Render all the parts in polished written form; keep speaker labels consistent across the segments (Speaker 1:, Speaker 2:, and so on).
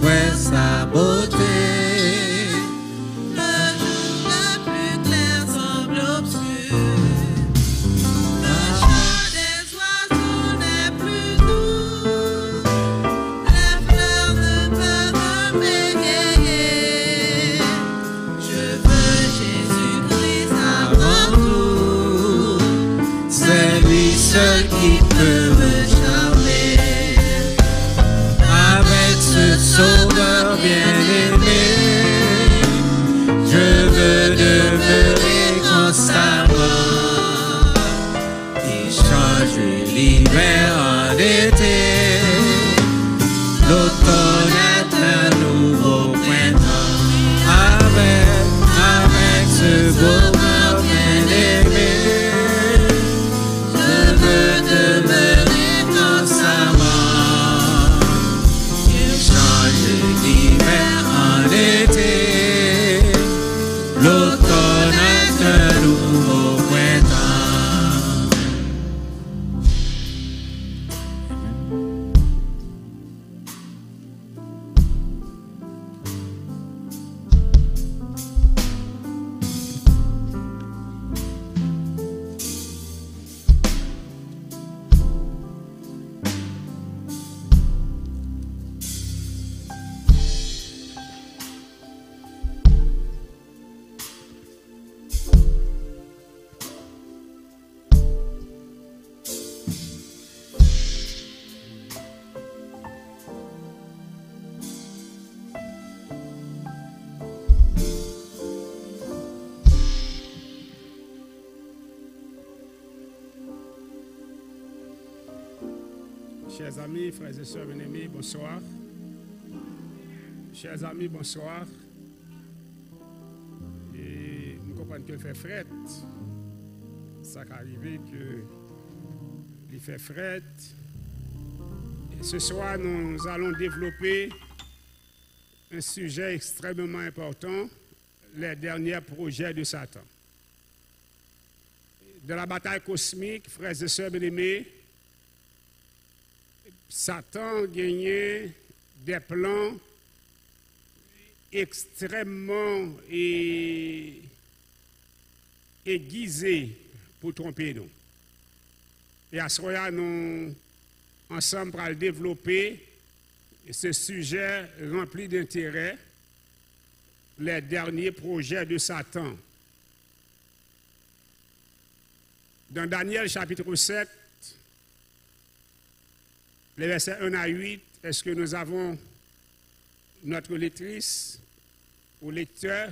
Speaker 1: ouais sa beauté. Seul qui peut me charmer, avec ce sauveur bien-aimé, je veux demeurer constamment. Il change l'hiver en été, l'automne est un nouveau printemps, avec ce sauveur bien-aimé. Demeurer constamment, il change l'hiver en été, l'automne est un nouveau printemps.
Speaker 2: Chers amis, frères et sœurs bien-aimés, bonsoir. Chers amis, bonsoir. Et nous comprenons qu'il fait fret. Ça qui arrive qu'il fait fret. Et ce soir, nous allons développer un sujet extrêmement important, les derniers projets de Satan. De la bataille cosmique, frères et sœurs bien-aimés, Satan gagnait des plans extrêmement aiguisés pour tromper nous. Et à ce moment-là, nous, ensemble, pour développer ce sujet rempli d'intérêt, les derniers projets de Satan. Dans Daniel chapitre 7, les versets 1 à 8, est-ce que nous avons notre lectrice ou lecteur?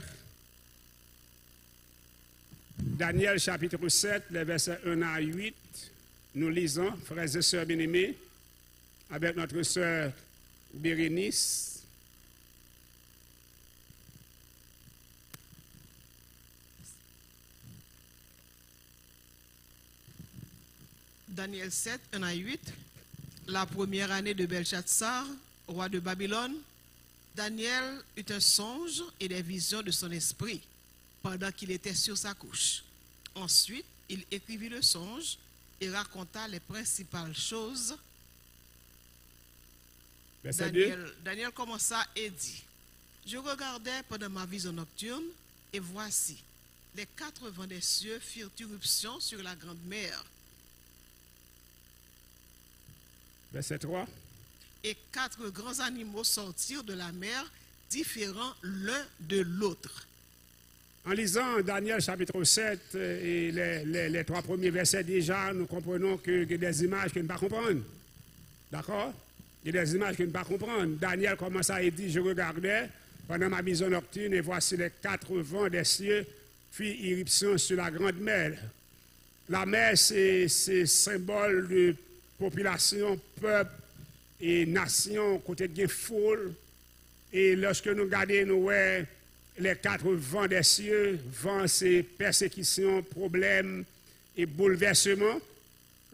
Speaker 2: Daniel chapitre 7, les versets 1 à 8, nous lisons, frères et sœurs bien-aimés, avec notre sœur Bérénice.
Speaker 3: Daniel 7, 1 à 8. La première année de Belshazzar, roi de Babylone, Daniel eut un songe et des visions de son esprit pendant qu'il était sur sa couche. Ensuite, il écrivit le songe et raconta les principales choses. Daniel commença et dit, « Je regardais pendant ma vision nocturne, et voici, les 4 vents des cieux firent irruption sur la grande mer. »
Speaker 2: Verset 3.
Speaker 3: Et 4 grands animaux sortirent de la mer, différents l'un de l'autre.
Speaker 2: En lisant Daniel chapitre 7 et les 3 premiers versets déjà, nous comprenons qu'il y a des images que nous ne pouvons pas comprendre. D'accord? Il y a des images que nous ne pouvons pas comprendre. Daniel commence à dire, je regardais pendant ma vision nocturne et voici les 4 vents des cieux firent irruption sur la grande mer. La mer, c'est symbole de population, peuple et nation, côté de foule. Et lorsque nous regardons, nous voyons les 4 vents des cieux, vents, c'est persécution, problème et bouleversement.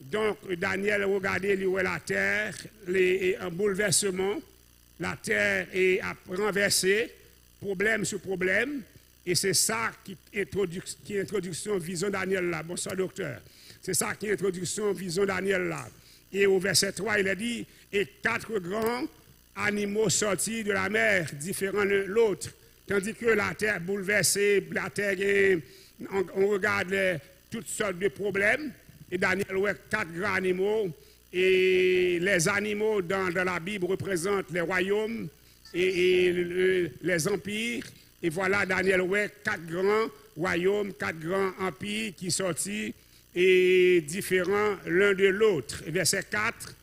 Speaker 2: Donc, Daniel regardait, il voit la terre, un bouleversement, la terre est renversée, problème sur problème. Et c'est ça qui est introduction vision Daniel là. Bonsoir, docteur. C'est ça qui est introduction vision Daniel là. Et au verset 3, il a dit, et 4 grands animaux sortis de la mer, différents l'un de l'autre. Tandis que la terre bouleversée, la terre, on regarde toutes sortes de problèmes. Et Daniel voit 4 grands animaux. Et les animaux dans la Bible représentent les royaumes et les empires. Et voilà, Daniel voit 4 grands royaumes, 4 grands empires qui sortis et différents l'un de l'autre. Verset 4.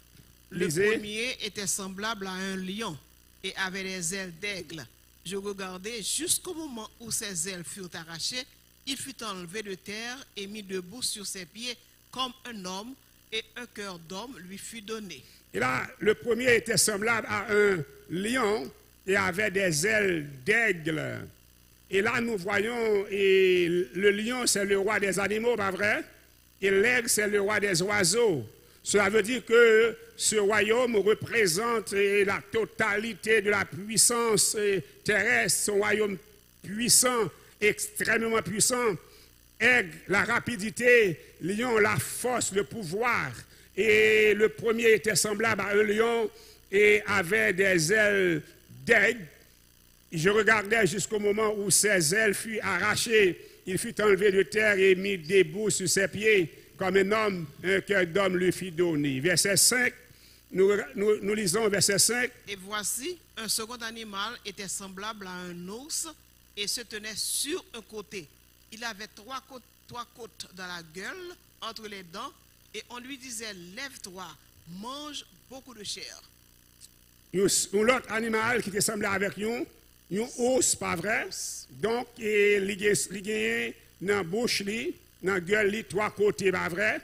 Speaker 3: Le premier était semblable à un lion et avait des ailes d'aigle. Je regardais jusqu'au moment où ses ailes furent arrachées. Il fut enlevé de terre et mis debout sur ses pieds comme un homme, et un cœur d'homme lui fut donné.
Speaker 2: Et là, le premier était semblable à un lion et avait des ailes d'aigle. Et là, nous voyons, et le lion, c'est le roi des animaux, pas vrai? Et l'aigle, c'est le roi des oiseaux. Cela veut dire que ce royaume représente la totalité de la puissance terrestre, son royaume puissant, extrêmement puissant. Aigle, la rapidité, lion, la force, le pouvoir. Et le premier était semblable à un lion et avait des ailes d'aigle. Je regardais jusqu'au moment où ses ailes furent arrachées. Il fut enlevé de terre et mis debout sur ses pieds. Comme un homme, un cœur d'homme lui fit donner. Verset 5, nous lisons verset 5.
Speaker 3: Et voici, un second animal était semblable à un ours et se tenait sur un côté. Il avait 3 côtes dans la gueule, entre les dents, et on lui disait, lève-toi, mange beaucoup de chair.
Speaker 2: Un autre animal qui était semblable avec nous, un ours, pas vrai? Donc, il y a dans la bouche, dans la gueule, 3 côtés, pas vrai?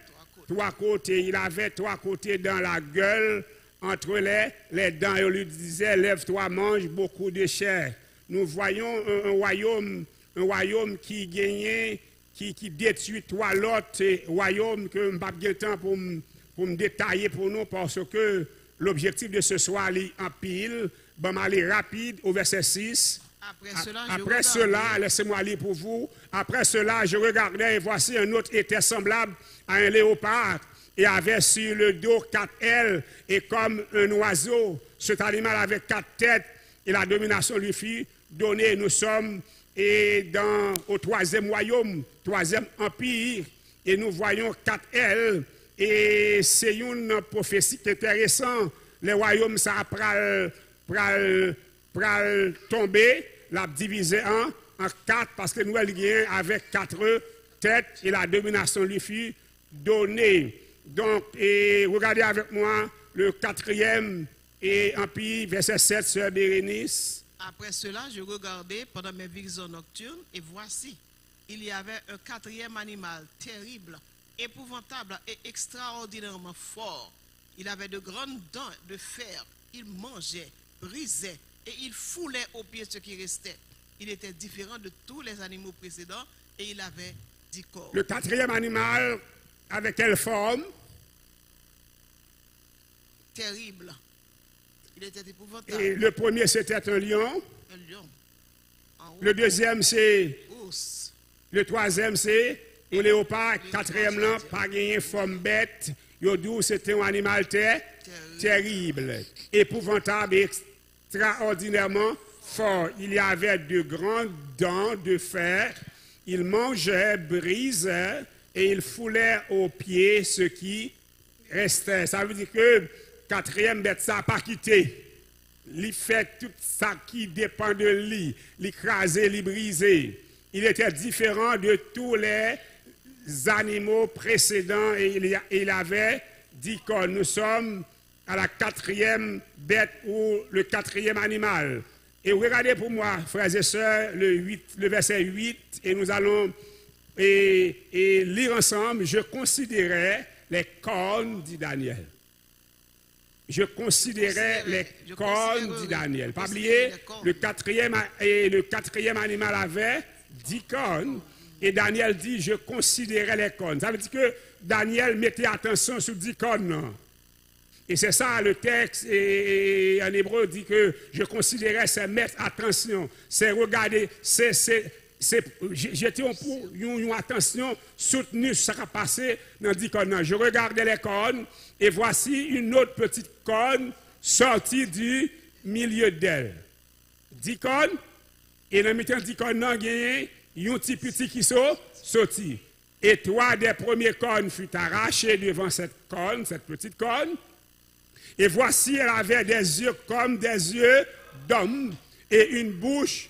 Speaker 2: 3 côtés. Il avait 3 côtés dans la gueule, entre les dents, et on lui disait, lève-toi, mange beaucoup de chair. Nous voyons un royaume qui gagnait, qui détruit 3 autres royaumes que je n'ai pas bien de temps pour me détailler pour nous parce que l'objectif de ce soir est en pile. Bon, aller rapide au verset 6. Après cela, laissez-moi lire pour vous. Après cela, je regardais et voici un autre était semblable à un léopard et avait sur le dos 4 ailes et comme un oiseau. Cet animal avait 4 têtes et la domination lui fut donnée. Nous sommes au 3e royaume, 3e empire, et nous voyons 4 ailes, et c'est une prophétie intéressante. Le royaume, ça pral tomber, la diviser en 4, parce que nous, avec 4 têtes, et la domination lui fut donnée. Donc, regardez avec moi le 4e empire, verset 7, sœur Bérénice.
Speaker 3: Après cela, je regardais pendant mes visions nocturnes, et voici, il y avait un 4e animal terrible, épouvantable et extraordinairement fort. Il avait de grandes dents de fer, il mangeait, brisait, et il foulait aux pieds ce qui restait. Il était différent de tous les animaux précédents, et il avait 10 corps.
Speaker 2: Le 4e animal, avec quelle forme?
Speaker 3: Terrible. Il était épouvantable.
Speaker 2: Et le premier, c'était un lion.
Speaker 3: Un lion.
Speaker 2: Le 2e, c'est...
Speaker 3: Ours.
Speaker 2: Le 3e, c'est un léopard. 4e, là, pas gagné forme bête. Yodou, c'était un animal terrible. Épouvantable et extraordinairement fort. Il y avait de grandes dents de fer. Il mangeait, brisait et il foulait aux pieds ce qui restait. Ça veut dire que 4e bête, ça n'a pas quitté. Il fait tout ça qui dépend de lui. L'écraser, il briser. Il était différent de tous les animaux précédents et il avait 10 cornes. Nous sommes à la 4e bête ou le 4e animal. Et regardez pour moi, frères et sœurs, le verset 8, et nous allons lire ensemble. Je considérais les cornes, dit Daniel. Je considérais les cornes, dit Daniel. Pas oublier, le 4e animal avait 10 cornes. Et Daniel dit, je considérais les cornes. Ça veut dire que Daniel mettait attention sur 10 cornes. Et c'est ça le texte, et en hébreu dit que je considérais, c'est mettre attention, c'est regarder, j'étais pour une attention soutenue sur ce qui a passé dans 10 cornes. Je regardais les cornes, et voici une autre petite corne sortie du milieu d'elle. Dicône, et dans le temps dicône, il y a un petit qui sorti. Et 3 des premiers cornes furent arrachés devant cette corne, cette petite corne. Et voici, elle avait des yeux comme des yeux d'homme et une bouche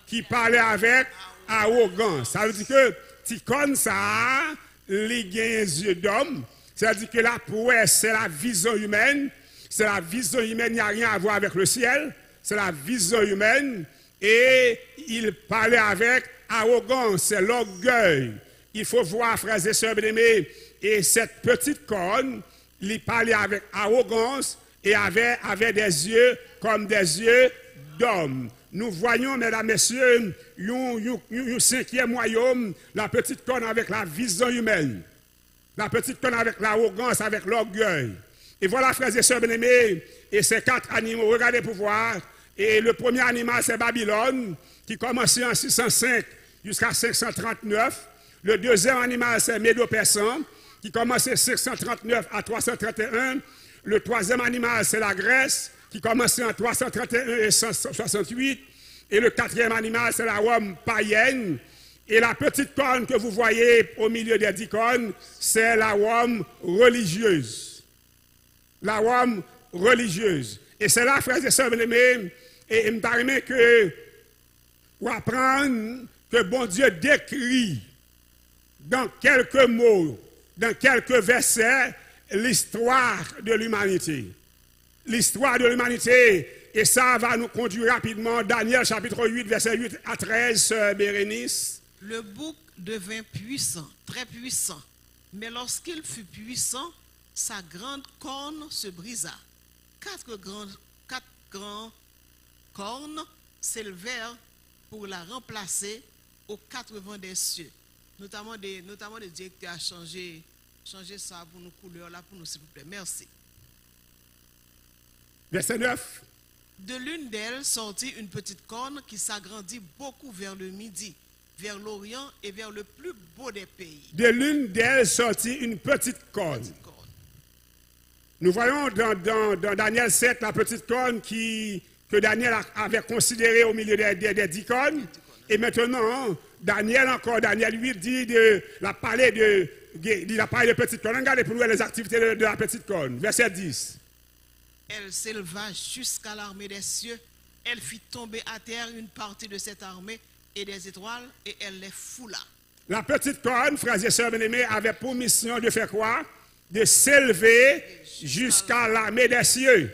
Speaker 2: qui parlait avec arrogance. Ça veut dire que petite corne, ça a les yeux d'homme. Ça veut dire que la prouesse, c'est la vision humaine. C'est la vision humaine, il n'y a rien à voir avec le ciel. C'est la vision humaine. Et il parlait avec arrogance, c'est l'orgueil. Il faut voir, frères et sœurs bien-aimés, et cette petite corne, il parlait avec arrogance et avait des yeux comme des yeux d'homme. Nous voyons, mesdames, messieurs, un 5e royaume, la petite corne avec la vision humaine. La petite corne avec l'arrogance, avec l'orgueil. Et voilà, frères et sœurs bien-aimés, et ces 4 animaux, regardez pour voir. Et le premier animal, c'est Babylone, qui commençait en 605 jusqu'à 539. Le deuxième animal, c'est Médo-Persan, qui commençait 539 à 331. Le troisième animal, c'est la Grèce, qui commençait en 331 et 168. Et le 4e animal, c'est la Rome païenne. Et la petite corne que vous voyez au milieu des 10 cornes, c'est la Rome religieuse. La Rome religieuse. Et c'est là, frères et sœurs bien-aimés, et il me permet que vous apprendre que bon Dieu décrit dans quelques mots, dans quelques versets, l'histoire de l'humanité. L'histoire de l'humanité, et ça va nous conduire rapidement. Daniel chapitre 8, verset 8 à 13, Bérénice.
Speaker 3: Le bouc devint puissant, très puissant. Mais lorsqu'il fut puissant, sa grande corne se brisa. 4 grands cornes s'élevèrent pour la remplacer aux 4 vents des cieux. Notamment des directeurs à changer ça pour nos couleurs là, pour nous, s'il vous plaît. Merci.
Speaker 2: Verset 9.
Speaker 3: De l'une d'elles sortit une petite corne qui s'agrandit beaucoup vers le midi, vers l'Orient et vers le plus beau des pays.
Speaker 2: De l'une d'elles sortit une petite corne. Nous voyons dans Daniel 7 la petite corne que Daniel avait considérée au milieu des 10 cornes. Et maintenant, Daniel 8 dit il a parlé de petite corne. Regardez pour nous les activités de la petite corne. Verset 10.
Speaker 3: Elle s'éleva jusqu'à l'armée des cieux. Elle fit tomber à terre une partie de cette armée et des étoiles, et elle les foula. La
Speaker 2: petite corne, frères et sœurs bien-aimés, avait pour mission de faire quoi? De s'élever jusqu'à l'armée des cieux.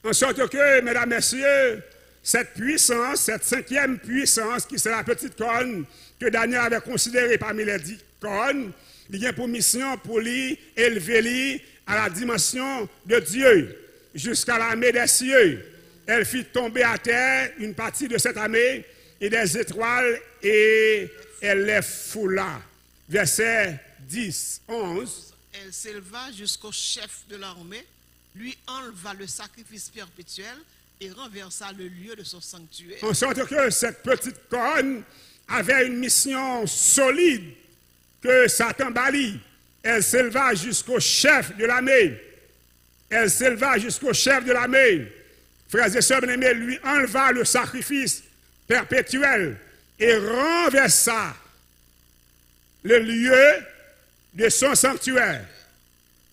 Speaker 2: En sorte que, mesdames, messieurs, cette puissance, cette 5e puissance, qui c'est la petite corne que Daniel avait considérée parmi les 10 cornes, il y a pour mission pour lui élever à la dimension de Dieu, jusqu'à l'armée des cieux. Elle fit tomber à terre une partie de cette armée et des étoiles, et elle les foula. Verset 10, 11.
Speaker 3: Elle s'éleva jusqu'au chef de l'armée, lui enleva le sacrifice perpétuel et renversa le lieu de son sanctuaire.
Speaker 2: En sorte que cette petite corne avait une mission solide que Satan bâlit. Elle s'éleva jusqu'au chef de l'armée. Elle s'éleva jusqu'au chef de l'armée. Frères et sœurs bien-aimés, lui enleva le sacrifice perpétuel et renversa le lieu de son sanctuaire.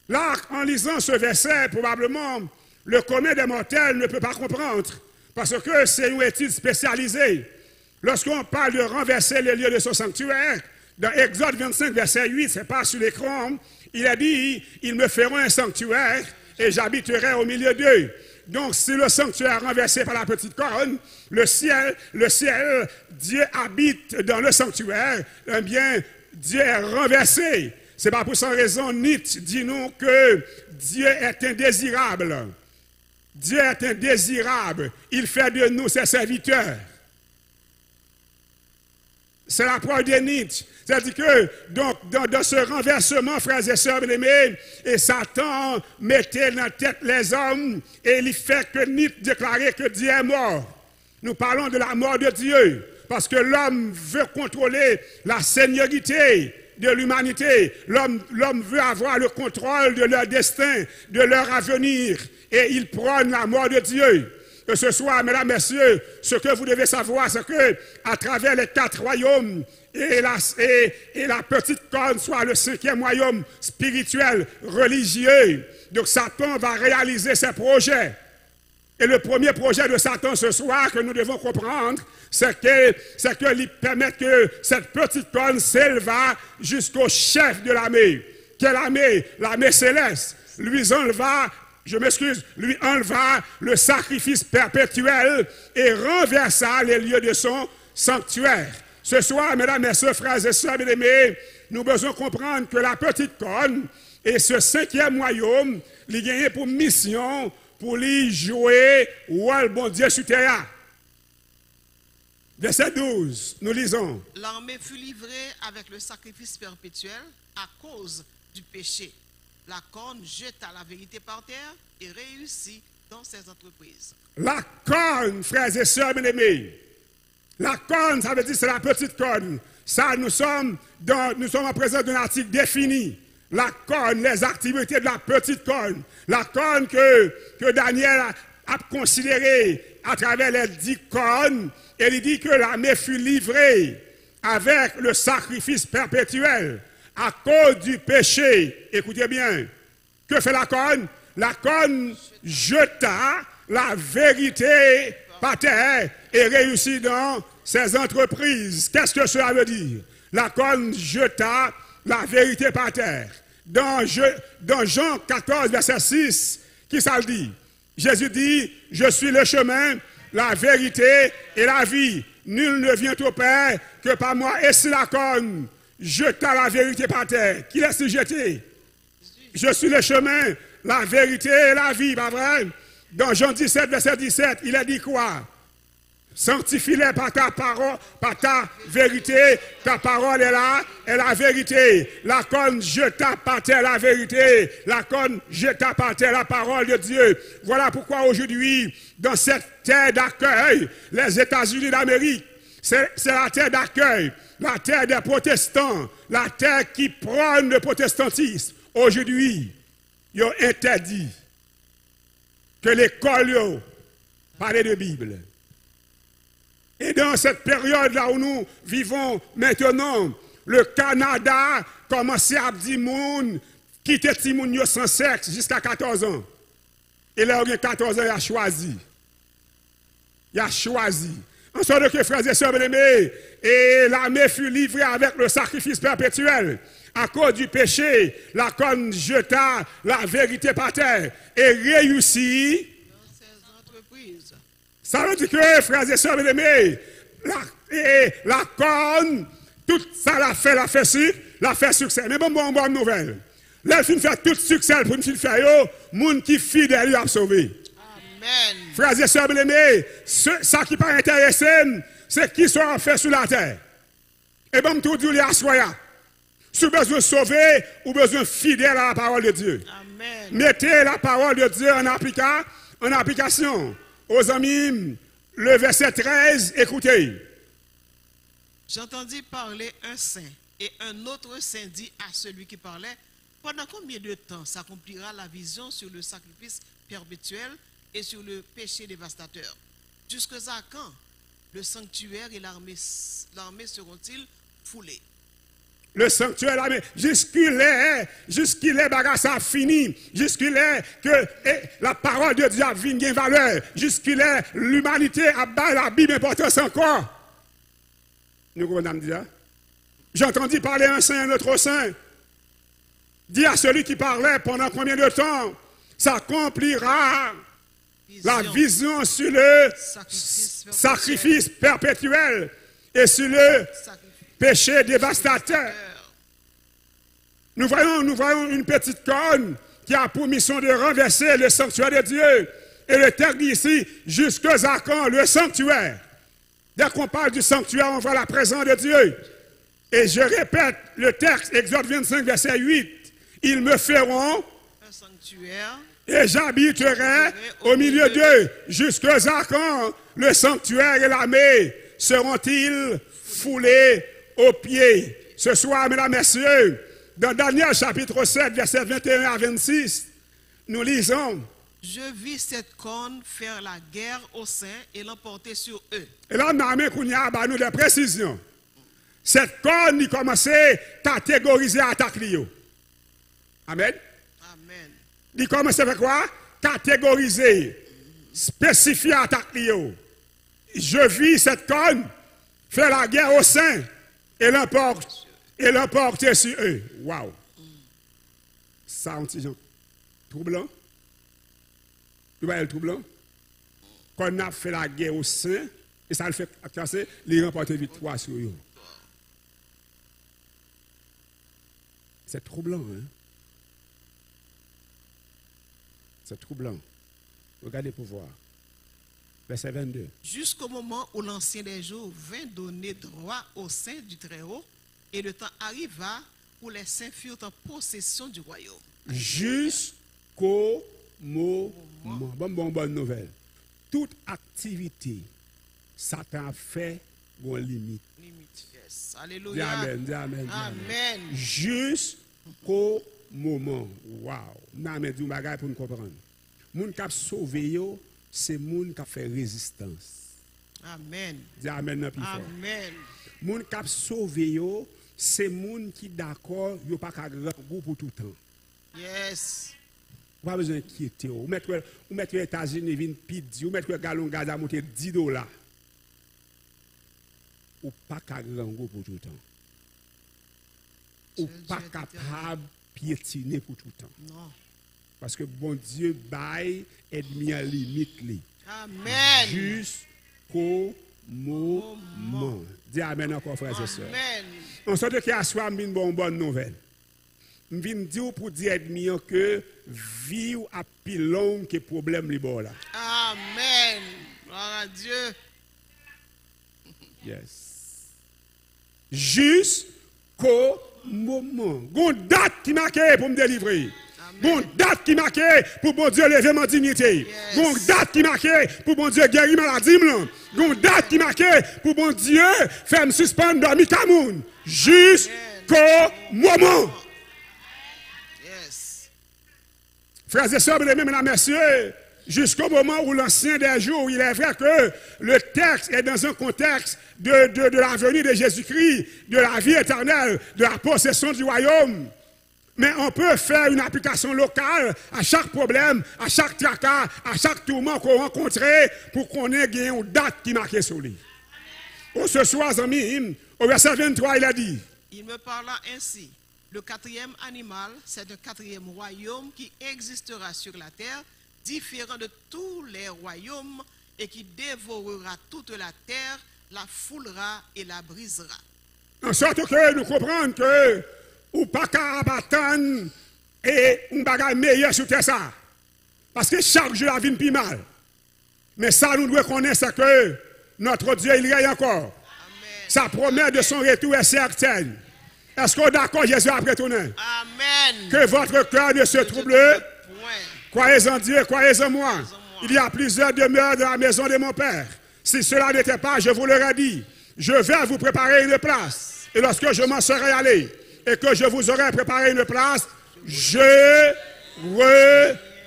Speaker 2: Là, en lisant ce verset, probablement, le commun des mortels ne peut pas comprendre, parce que c'est une étude spécialisée. Lorsqu'on parle de renverser le lieu de son sanctuaire, dans Exode 25, verset 8, c'est pas sur l'écran, il a dit, ils me feront un sanctuaire et j'habiterai au milieu d'eux. Donc, si le sanctuaire est renversé par la petite corne, le ciel, Dieu habite dans le sanctuaire, eh bien, Dieu est renversé. C'est pas pour cette raison, Nietzsche dit nous que Dieu est indésirable. Dieu est indésirable. Il fait de nous ses serviteurs. C'est la preuve de Nietzsche. C'est-à-dire que, donc, dans ce renversement, frères et sœurs bien-aimés, et Satan mettait dans la tête les hommes, et il fait que Nietzsche déclarait que Dieu est mort. Nous parlons de la mort de Dieu, parce que l'homme veut contrôler la seigneurie de l'humanité. L'homme veut avoir le contrôle de leur destin, de leur avenir, et il prône la mort de Dieu. Et ce soir, mesdames, messieurs, ce que vous devez savoir, c'est que à travers les 4 royaumes et la petite corne, soit le 5e royaume spirituel, religieux, donc Satan va réaliser ses projets. Et le premier projet de Satan ce soir que nous devons comprendre, c'est qu'il permet que cette petite corne s'éleva jusqu'au chef de l'armée. Quelle armée? L'armée céleste. Lui enleva le sacrifice perpétuel et renversa les lieux de son sanctuaire. Ce soir, mesdames, messieurs, frères et sœurs bien-aimés, nous avons besoin de comprendre que la petite corne et ce 5e royaume, il gagné pour mission, pour lui jouer rôle bon Dieu sur terre. Verset 12, nous lisons.
Speaker 3: L'armée fut livrée avec le sacrifice perpétuel à cause du péché. La corne jeta la vérité par terre et réussit dans ses entreprises.
Speaker 2: La corne, frères et sœurs bien-aimés, la corne, ça veut dire c'est la petite corne. Ça, nous sommes en présence d'un article défini. La corne, les activités de la petite corne. La corne que Daniel a considérée à travers les 10 cornes. Et il dit que l'armée fut livrée avec le sacrifice perpétuel à cause du péché. Écoutez bien. Que fait la corne? La corne jeta la vérité par terre et réussit dans ses entreprises. Qu'est-ce que cela veut dire? La corne jeta la vérité par terre. Dans Jean 14, verset 6, qui ça le dit? Jésus dit, je suis le chemin, la vérité et la vie. Nul ne vient au Père que par moi. Et si la corne jeta la vérité par terre, qui l'a jeté? Je suis le chemin, la vérité et la vie, pas vrai? Dans Jean 17, verset 17, il a dit quoi? Sanctifie-les par ta parole, par ta vérité. Ta parole est là, est la vérité. La corne jeta par terre la vérité. La corne jeta par terre la parole de Dieu. Voilà pourquoi aujourd'hui, dans cette terre d'accueil, les États-Unis d'Amérique, c'est la terre d'accueil, la terre des protestants, la terre qui prône le protestantisme. Aujourd'hui, ils ont interdit que l'école parle de Bible. Et dans cette période-là où nous vivons maintenant, le Canada commence à dire moun, quitter Timoun sans sexe jusqu'à 14 ans. Et là, il a 14 ans, il a choisi. Il a choisi. En sorte que, frères et sœurs bien-aimés, et l'armée fut livrée avec le sacrifice perpétuel. À cause du péché, la corne jeta la vérité par terre et réussit
Speaker 3: Dans ses entreprises.
Speaker 2: Ça veut dire que, frères et sœurs bien-aimés, la corne, tout ça l'a fait succès. Mais bonne nouvelle. Là, il fait tout succès pour nous faire, les gens qui sont fidèles, ils ont sauvé.
Speaker 3: Amen.
Speaker 2: Frères et sœurs bien-aimés, ça qui n'est pas intéressé, c'est qui sont faits sur la terre. Et bon, tout dit, à soya. Si vous avez besoin de sauver, ou besoin fidèle à la parole de Dieu.
Speaker 3: Amen.
Speaker 2: Mettez la parole de Dieu en application. Aux amis, le verset 13, écoutez.
Speaker 3: J'entendis parler un saint, et un autre saint dit à celui qui parlait, pendant combien de temps s'accomplira la vision sur le sacrifice perpétuel et sur le péché dévastateur? Jusqu'à quand le sanctuaire et l'armée seront-ils foulés?
Speaker 2: Le sanctuaire, l'armée, jusqu'il est bagarre, ça a fini. Jusqu'il est que la parole de Dieu a une valeur. Jusqu'il est l'humanité a bas la Bible importance encore. Nous comprenons dire. J'ai entendu parler un saint, un autre saint. Dis à celui qui parlait pendant combien de temps s'accomplira la vision sur le sacrifice perpétuel et sur le péché dévastateur. Nous voyons une petite corne qui a pour mission de renverser le sanctuaire de Dieu. Et le texte dit ici, jusqu'à quand le sanctuaire. Dès qu'on parle du sanctuaire, on voit la présence de Dieu. Et je répète le texte, Exode 25, verset 8. Ils me feront
Speaker 3: un sanctuaire
Speaker 2: et j'habiterai au milieu d'eux. Jusqu'à quand le sanctuaire et l'armée seront-ils foulés aux pieds? Ce soir, mesdames, messieurs, dans Daniel chapitre 7, verset 21 à 26, nous lisons,
Speaker 3: Je vis cette corne faire la guerre aux saints et l'emporter sur eux.
Speaker 2: Et là, on a nous des précisions. Cette corne, il commence à catégoriser l'attaque. Amen.
Speaker 3: Amen.
Speaker 2: Il commence à faire quoi? Catégoriser, spécifier l'attaque. Je vis cette corne faire la guerre aux saints et l'emporter sur eux. Waouh! Ça, on dit, troublant. Tu vois le troublant? Qu'on a fait la guerre aux saints, et ça le fait casser, les remporter victoire sur eux. C'est troublant, hein? C'est troublant. Regardez pour voir. Verset 22.
Speaker 3: Jusqu'au moment où l'ancien des jours vint donner droit aux saints du Très-Haut, et le temps arriva où les saints furent en possession du royaume.
Speaker 2: Jusqu'au moment. Bonne nouvelle. Toute activité, Satan a fait une limite.
Speaker 3: Yes. Alléluia.
Speaker 2: Amen.
Speaker 3: Amen.
Speaker 2: Jusqu'au moment. Waouh. Non, mais du bagage pour nous comprendre. Moun qui a sauvé, c'est moun qui a fait résistance.
Speaker 3: Amen.
Speaker 2: Dis amen non plus fort.
Speaker 3: Amen.
Speaker 2: Moun qui a sauvé, c'est moun qui d'accord, yo pas qu'à grand goût pour tout le temps.
Speaker 3: Yes.
Speaker 2: Pas besoin d'inquiéter. Ou mettre les États-Unis vin pidi, ou mettre le gallon gaz à monter $10. Ou pas qu'à grand goût pour tout le temps. Ou pas capable de piétiner pour tout le temps.
Speaker 3: Non.
Speaker 2: Parce que bon Dieu baille ennemi à limite li.
Speaker 3: Amen.
Speaker 2: Jusqu'au moment. Dis amen encore frères et sœurs.
Speaker 3: Amen.
Speaker 2: En sorte que à soi une bonne nouvelle. Je viens dire pour dire ennemi que vie ou a plus long que problème li bon là.
Speaker 3: Amen. Gloire à Dieu.
Speaker 2: Yes. Jusqu'au moment. Gon date qui marque pour me délivrer. Gon date qui marque pour bon Dieu lever ma dignité. Gon date qui marque pour bon Dieu guérir maladie. Gon date qui marque pour bon Dieu faire me suspendre dormir Cameroun. Jusqu'au moment.
Speaker 3: Yes.
Speaker 2: Frères et sœurs, mesdames et messieurs, jusqu'au moment où l'ancien des jours, il est vrai que le texte est dans un contexte de la venue de Jésus-Christ, de la vie éternelle, de la possession du royaume. Mais on peut faire une application locale à chaque problème, à chaque tracas, à chaque tourment qu'on rencontre pour qu'on ait une date qui marque sur lui. Au ce soir, amis, au verset 23, il a dit.
Speaker 3: Il me parla ainsi. Le quatrième animal, c'est un quatrième royaume qui existera sur la terre, différent de tous les royaumes et qui dévorera toute la terre, la foulera et la brisera.
Speaker 2: En sorte que nous comprenons que ou pas qu'à abattre et un bagage meilleur sur terre ça. Parce que chaque jour la vie plus mal. Mais ça nous devons connaître c'est que notre Dieu il règne encore.
Speaker 3: Amen.
Speaker 2: Sa promesse de son retour est certaine. Est-ce qu'on est d'accord Jésus a retourné?
Speaker 3: Amen.
Speaker 2: Que votre cœur ne se trouble. Croyez en Dieu, croyez en moi. Il y a plusieurs demeures dans la maison de mon Père. Si cela n'était pas, je vous l'aurais dit. Je vais vous préparer une place. Et lorsque je m'en serai allé et que je vous aurai préparé une place, je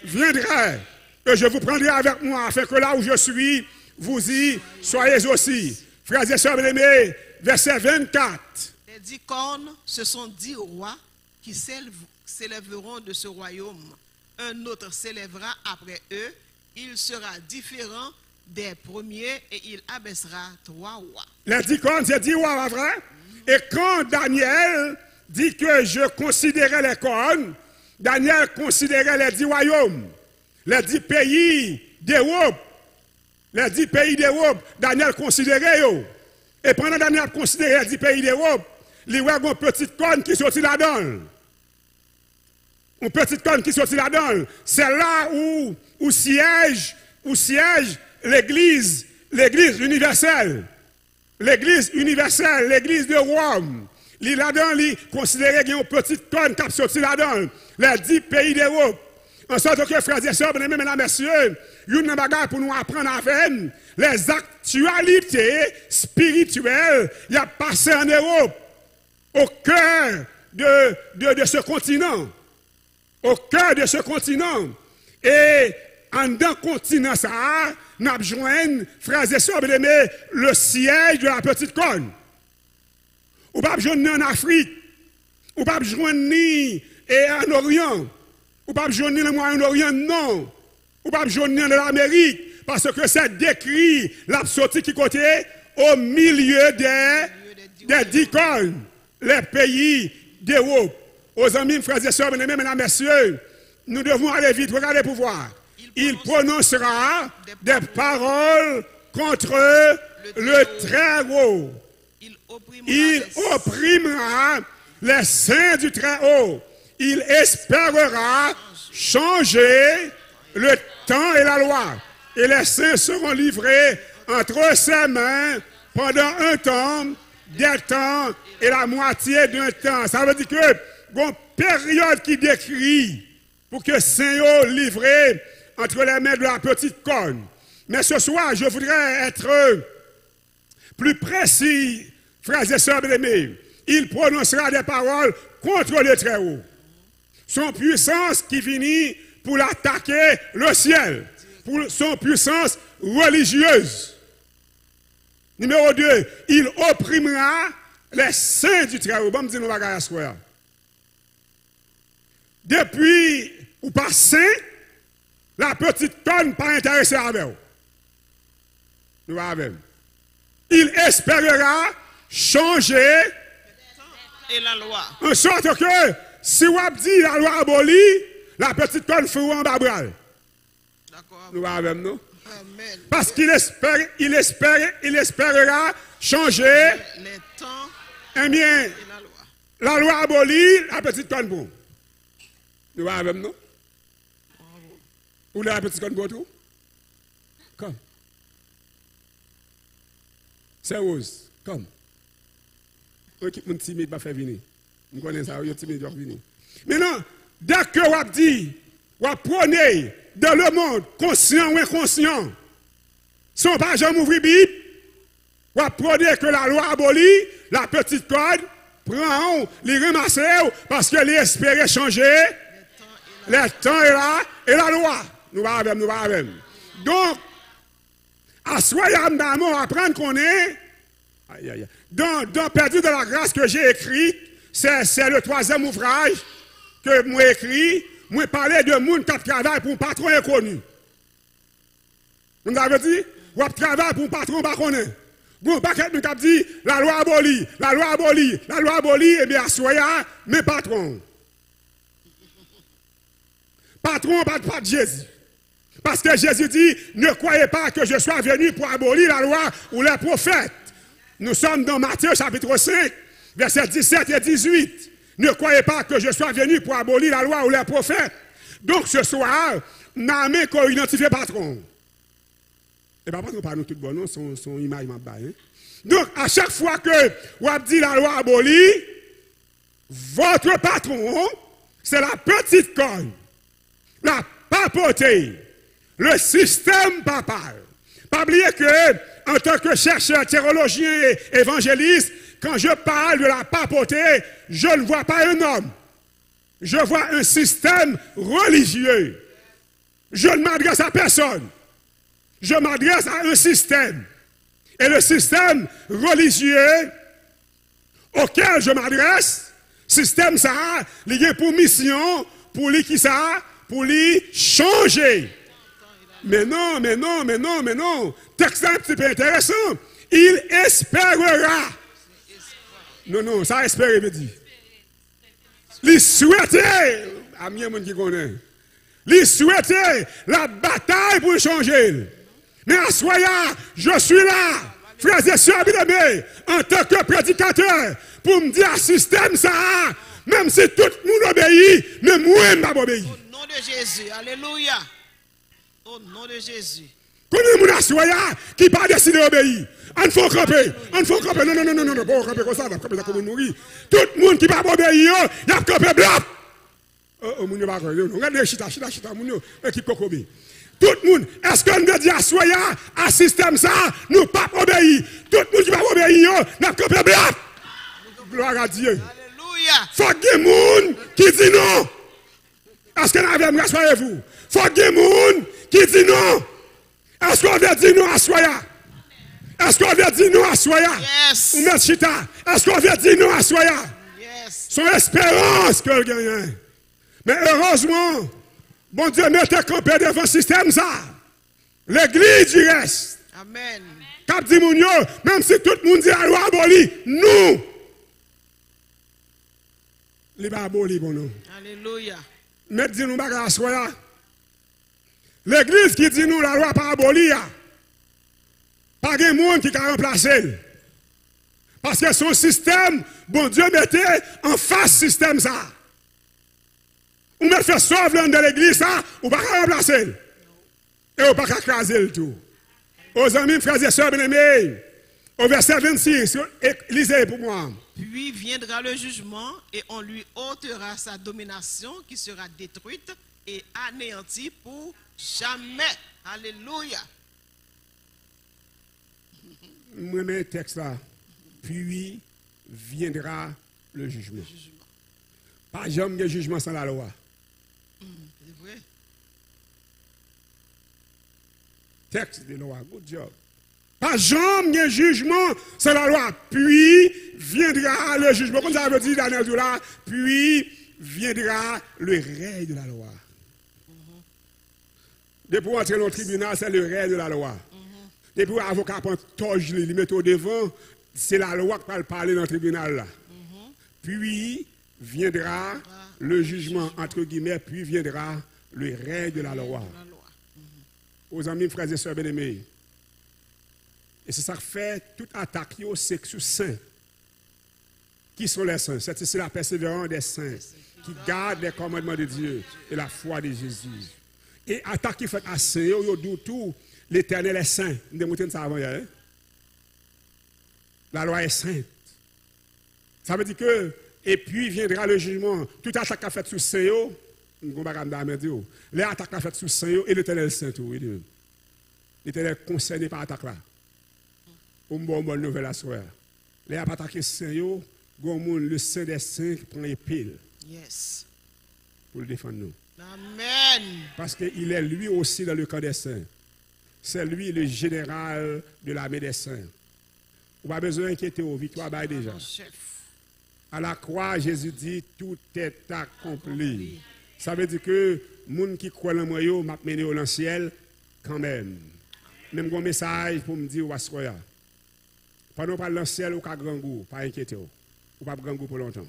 Speaker 2: reviendrai. Et je vous prendrai avec moi afin que là où je suis, vous y soyez aussi. Frères et sœurs bien-aimés, verset 24.
Speaker 3: Les 10 cornes, ce sont 10 rois qui s'élèveront de ce royaume. Un autre s'élèvera après eux. Il sera différent des premiers et il abaissera 3 rois.
Speaker 2: Les 10 cornes, c'est 10 rois, vrai? Et quand Daniel dit que je considérais les cornes, Daniel considérait les 10 royaumes, les 10 pays d'Europe. Les 10 pays d'Europe, Daniel considérait eux. Et pendant Daniel considérait les 10 pays d'Europe, il y a une petite corne qui sortit là-dedans. Une petite corne qui sortit là-dedans. C'est là où siège l'église universelle. L'église universelle, l'église de Rome. Il là-dedans, il considérait qu'il y a une petite corne qui a sorti là-dedans. Les 10 pays d'Europe. En sorte que, frères et sœurs, mesdames et messieurs, il y a une bagarre pour nous apprendre avec les actualités spirituelles qui ont passé en Europe, au cœur de ce continent. Au cœur de ce continent. Et en dans le continent, ça, nous avons joint, frères et sœurs, bien-aimés, le siège de la petite cône. Ou pas joindre en Afrique, ou pas joindre ni en Orient, ou pas joindre le Moyen-Orient, non. Ou pas joindre en l'Amérique, parce que c'est décrit l'absorti qui côté au milieu des 10 cônes, les pays d'Europe. Aux amis, frères et sœurs, mesdames et messieurs, nous devons aller vite, regardez pour voir. Il prononcera des paroles contre le Très-Haut. Il opprimera les saints du Très-Haut. Il espérera changer le temps et la loi. Et les saints seront livrés entre ses mains pendant un temps, des temps et la moitié d'un temps. Ça veut dire que une période qui décrit pour que Saint livré entre les mains de la petite cône. Mais ce soir, je voudrais être plus précis, frères et sœurs bien-aimés. Il prononcera des paroles contre le Très-Haut. Son puissance qui finit pour attaquer le ciel, pour son puissance religieuse. Numéro 2, il opprimera les saints du Très-Haut. Bon, me dire nous va soir. Depuis ou pas saint, la petite cône pas intéressée avec vous. Nous avons. Il espérera changer
Speaker 3: et la loi.
Speaker 2: En sorte que si vous dit la loi abolie, la petite cône fera en babral.
Speaker 3: D'accord.
Speaker 2: Nous avons, non?
Speaker 3: Amen.
Speaker 2: Parce qu'il espérera changer
Speaker 3: les temps
Speaker 2: eh bien,
Speaker 3: et la loi.
Speaker 2: La loi abolie, la petite cône bon. Nous avons, non? Où la petite cône bon tout? Comme. C'est rose. Comme. L'équipe mon timide va faire venir. Je connais ça, il est timide va venir. Maintenant, dès que vous dit, vous prenez dans le monde, conscient ou inconscient, sans pas jamais ouvrir Bible, vous prenez que la loi abolie, la petite code, prend, les ramasser, parce qu'elle espérait changer les temps et la loi. Nous allons. Donc, à Soyam d'Amon, apprendre qu'on est, dans Perdu de la grâce que j'ai écrit, c'est le 3e ouvrage que moi écrit, moi parler de monde qui travaille pour un patron inconnu. Vous avez dit, vous travaillez pour un patron pas connu. Bon, pas quelqu'un qui a dit, la loi abolie, eh bien, à Soya, mes patrons. Patron, pas de Jésus. Parce que Jésus dit, ne croyez pas que je sois venu pour abolir la loi ou les prophètes. Nous sommes dans Matthieu chapitre 5, versets 17 et 18. Ne croyez pas que je sois venu pour abolir la loi ou les prophètes. Donc ce soir, nous qu'on identifie patron. Et pas patron, pas nous tout bon, non, son image m'a baillé. Donc à chaque fois que vous avez dit la loi abolie, votre patron, c'est la petite cône, la papauté, le système papal. Pas oublier que, en tant que chercheur, théologien et évangéliste, quand je parle de la papauté, je ne vois pas un homme. Je vois un système religieux. Je ne m'adresse à personne. Je m'adresse à un système. Et le système religieux auquel je m'adresse, système ça, il a pour mission, pour lui qui ça, pour lui changer. Mais non. Texte un petit peu intéressant. Il espérera. Non, ça espérer veut dire. Il souhaitait, à mieux monde qui connaît. Il souhaitait la bataille pour changer. Mais à Soya, je suis là, frères et sœurs bien-aimés, en tant que prédicateur, pour me dire à système ça, même si tout le monde obéit, mais moi, je ne vais pas obéir.
Speaker 3: Au nom de Jésus, alléluia. Au nom de Jésus.
Speaker 2: Quand nous sommes à Soya, qui pas décidé d'obéir. On faut camper. Non, pas camper comme ça, camper comme mourir. Tout le monde qui pas obéir, il a campé blanc. Oh, mon Dieu, regardez, chita, mon Dieu, équipe Kokobi. Tout le monde, est-ce qu'on veut dire à Soya, à système ça, nous pas obéir. Tout le monde qui pas obéir, n'a campé blanc. Gloire à Dieu.
Speaker 3: Alléluia.
Speaker 2: Faut que les gens qui disent non. Est-ce que nous avons rassurez-vous? Il faut qu'il y ait des gens qui disent non. Est-ce qu'on veut dire non à Soya? Est-ce qu'on veut dire non à Soya?
Speaker 3: Yes.
Speaker 2: Ou M. Chita? Est-ce qu'on veut dire non à Soya?
Speaker 3: Yes.
Speaker 2: Son espérance que le gagne. Mais heureusement, bon Dieu mettez campé devant le système ça. L'église du reste.
Speaker 3: Amen.
Speaker 2: Cap dit moun yo, même si tout le monde dit la loi abolie, nous. Les pas aboli pour nous.
Speaker 3: Alléluia.
Speaker 2: Mais dit nous bagarre à Soya. L'église qui dit nous la loi pas abolie, pas de monde qui a remplacé. Parce que son système, bon Dieu mettait en face système ça. Ou me fait sauver de l'église ça, ou pas remplacer. Et ou pas craser le tout. Aux amis, frères et sœurs bien-aimés, au verset 26, lisez pour moi.
Speaker 3: Puis viendra le jugement et on lui ôtera sa domination qui sera détruite et anéantie pour jamais. Alléluia.
Speaker 2: Moi, mets le texte là. Puis viendra le jugement. Pas jamais de jugement sans la loi.
Speaker 3: C'est vrai.
Speaker 2: Texte de loi, good job. Pas jamais de jugement sans la loi. Puis viendra le jugement. Comme ça veut dire Daniel là, puis viendra le règne de la loi. Depuis entrer dans le tribunal, c'est le règne de la loi. Depuis l'avocat prend toge, il met au devant, c'est la loi qui va parler dans le tribunal là. Puis viendra le jugement, entre guillemets, puis viendra le règne de la loi. Aux amis, frères et sœurs bien-aimés. Et c'est ça qui fait toute attaque, c'est sur saints. Qui sont les saints? C'est la persévérance des saints qui gardent les commandements de Dieu et la foi de Jésus. Et attaque qui fait à saints, ils disent tout, l'Éternel est saint. Nous avons dit ça avant hier. La loi est sainte. Ça veut dire que, et puis viendra le jugement. Toute attaque qui a fait sur saints, les attaques qui a fait sur saints, et l'Éternel est saint. L'Éternel est concerné par l'attaque là. Pour une bonne nouvelle à soi. Les attaques saints, le saint des saints qui prend épée.
Speaker 3: Yes.
Speaker 2: Pour le défendre nous.
Speaker 3: Amen.
Speaker 2: Parce qu'il est lui aussi dans le camp des saints. C'est lui le général de l'armée des saints. On n'a pas besoin d'inquiéter, victoire bail déjà. À la croix, Jésus dit, tout est accompli. Ça veut dire que les gens qui croient en moi, m'a mené au ciel quand même. Même un message pour me dire, pendant qu'on parle dans le ciel, ou pas grand goût, pas inquiéter. Ou pas grand goût pour longtemps.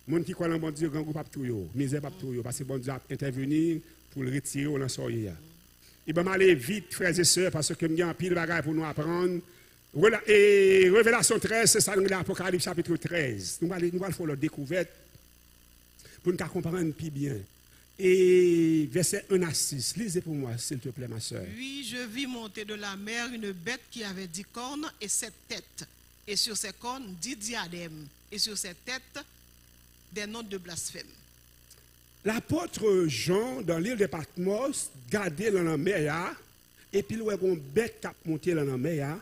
Speaker 2: Les gens qui croient en bon Dieu, grand goût pas tout, misère pas tout, parce que bon Dieu a intervenu pour le retirer au lançoyer. Il va m'aller vite, frères et sœurs, parce que nous avons pile de bagages pour nous apprendre. Et Révélation 13, c'est ça, l'Apocalypse chapitre 13. Nous allons faire la découverte pour nous comprendre plus bien. Et verset 1 à 6, lisez pour moi, s'il te plaît, ma sœur.
Speaker 3: Puis je vis monter de la mer une bête qui avait 10 cornes et 7 têtes. Et sur ses cornes, 10 diadèmes. Et sur ses têtes, des noms de blasphème.
Speaker 2: L'apôtre Jean, dans l'île de Patmos, gardait dans la mer, et puis il y a une bête qui a monté dans la mer,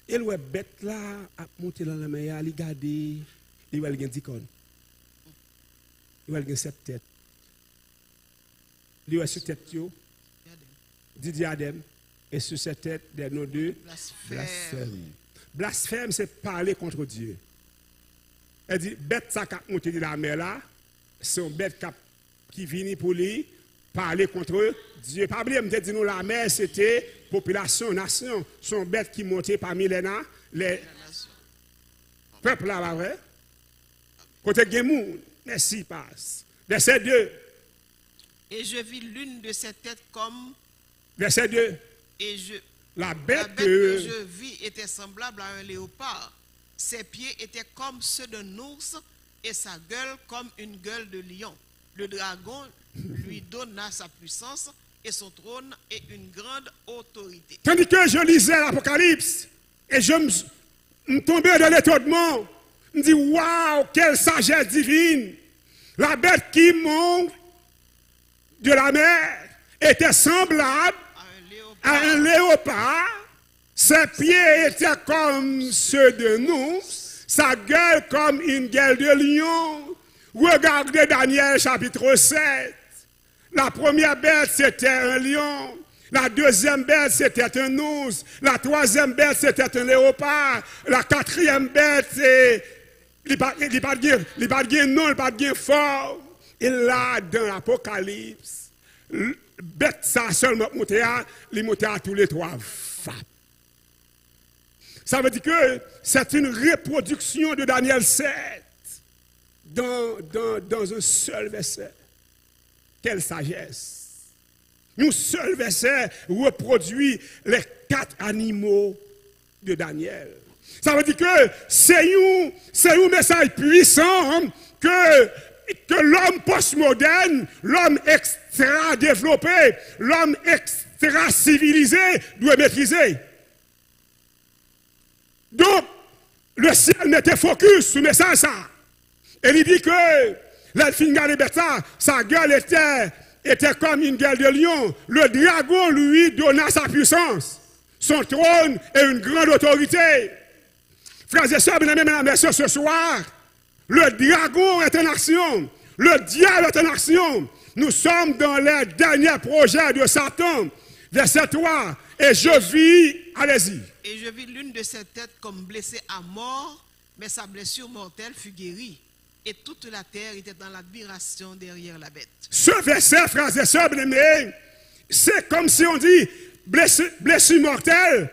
Speaker 2: et la bête là a monté dans la mer, il gardait, il y a 10 cornes. Il y a 7 têtes. Il y a sur tête, 10 diadèmes, et sur cette tête, des noms de blasphème. Blasphème, c'est parler contre Dieu. Elle dit, bête ça qui a monté dans la mer là, c'est une bête qui vient pour lui parler contre Dieu. Pas oublier, me dit nous la mer c'était population, nation, sont bêtes qui montaient parmi les peuples là, vrai? Côté Gemou, merci passe. Verset 2.
Speaker 3: Et je vis l'une de ces têtes comme.
Speaker 2: Verset 2.
Speaker 3: Et
Speaker 2: la bête
Speaker 3: que je vis était semblable à un léopard. Ses pieds étaient comme ceux d'un ours et sa gueule comme une gueule de lion. Le dragon lui donna sa puissance et son trône et une grande autorité.
Speaker 2: Tandis que je lisais l'Apocalypse et je me tombais dans l'étonnement, je me dis waouh, quelle sagesse divine! La bête qui monte de la mer était semblable à un léopard. Ses pieds étaient comme ceux de nous, sa gueule comme une gueule de lion. Regardez Daniel chapitre 7. La première bête, c'était un lion. La deuxième bête, c'était un ours. La troisième bête, c'était un léopard. La quatrième bête, c'est... Il n'y a pas de non, il n'y a pas de fort. Et là, dans l'Apocalypse, bête ça seulement monté à tous les trois femmes. Ça veut dire que c'est une reproduction de Daniel 7 dans un seul verset. Quelle sagesse! Un seul verset reproduit les 4 animaux de Daniel. Ça veut dire que c'est un message puissant que l'homme postmoderne, l'homme extra-développé, l'homme extra-civilisé doit maîtriser. Donc, le ciel mettait focus sur le message ça. Et il dit que l'Elfinga de Beta, sa gueule était comme une gueule de lion. Le dragon, lui, donna sa puissance, son trône et une grande autorité. Frères et sœurs, bien-aimés, mesdames et messieurs, ce soir, le dragon est en action. Le diable est en action. Nous sommes dans les derniers projets de Satan. Verset 3. Et je vis, allez-y.
Speaker 3: Et je vis l'une de ses têtes comme blessée à mort, mais sa blessure mortelle fut guérie. Et toute la terre était dans l'admiration derrière la bête.
Speaker 2: Ce verset, frères et sœurs, bien-aimés, c'est comme si on dit blessure mortelle,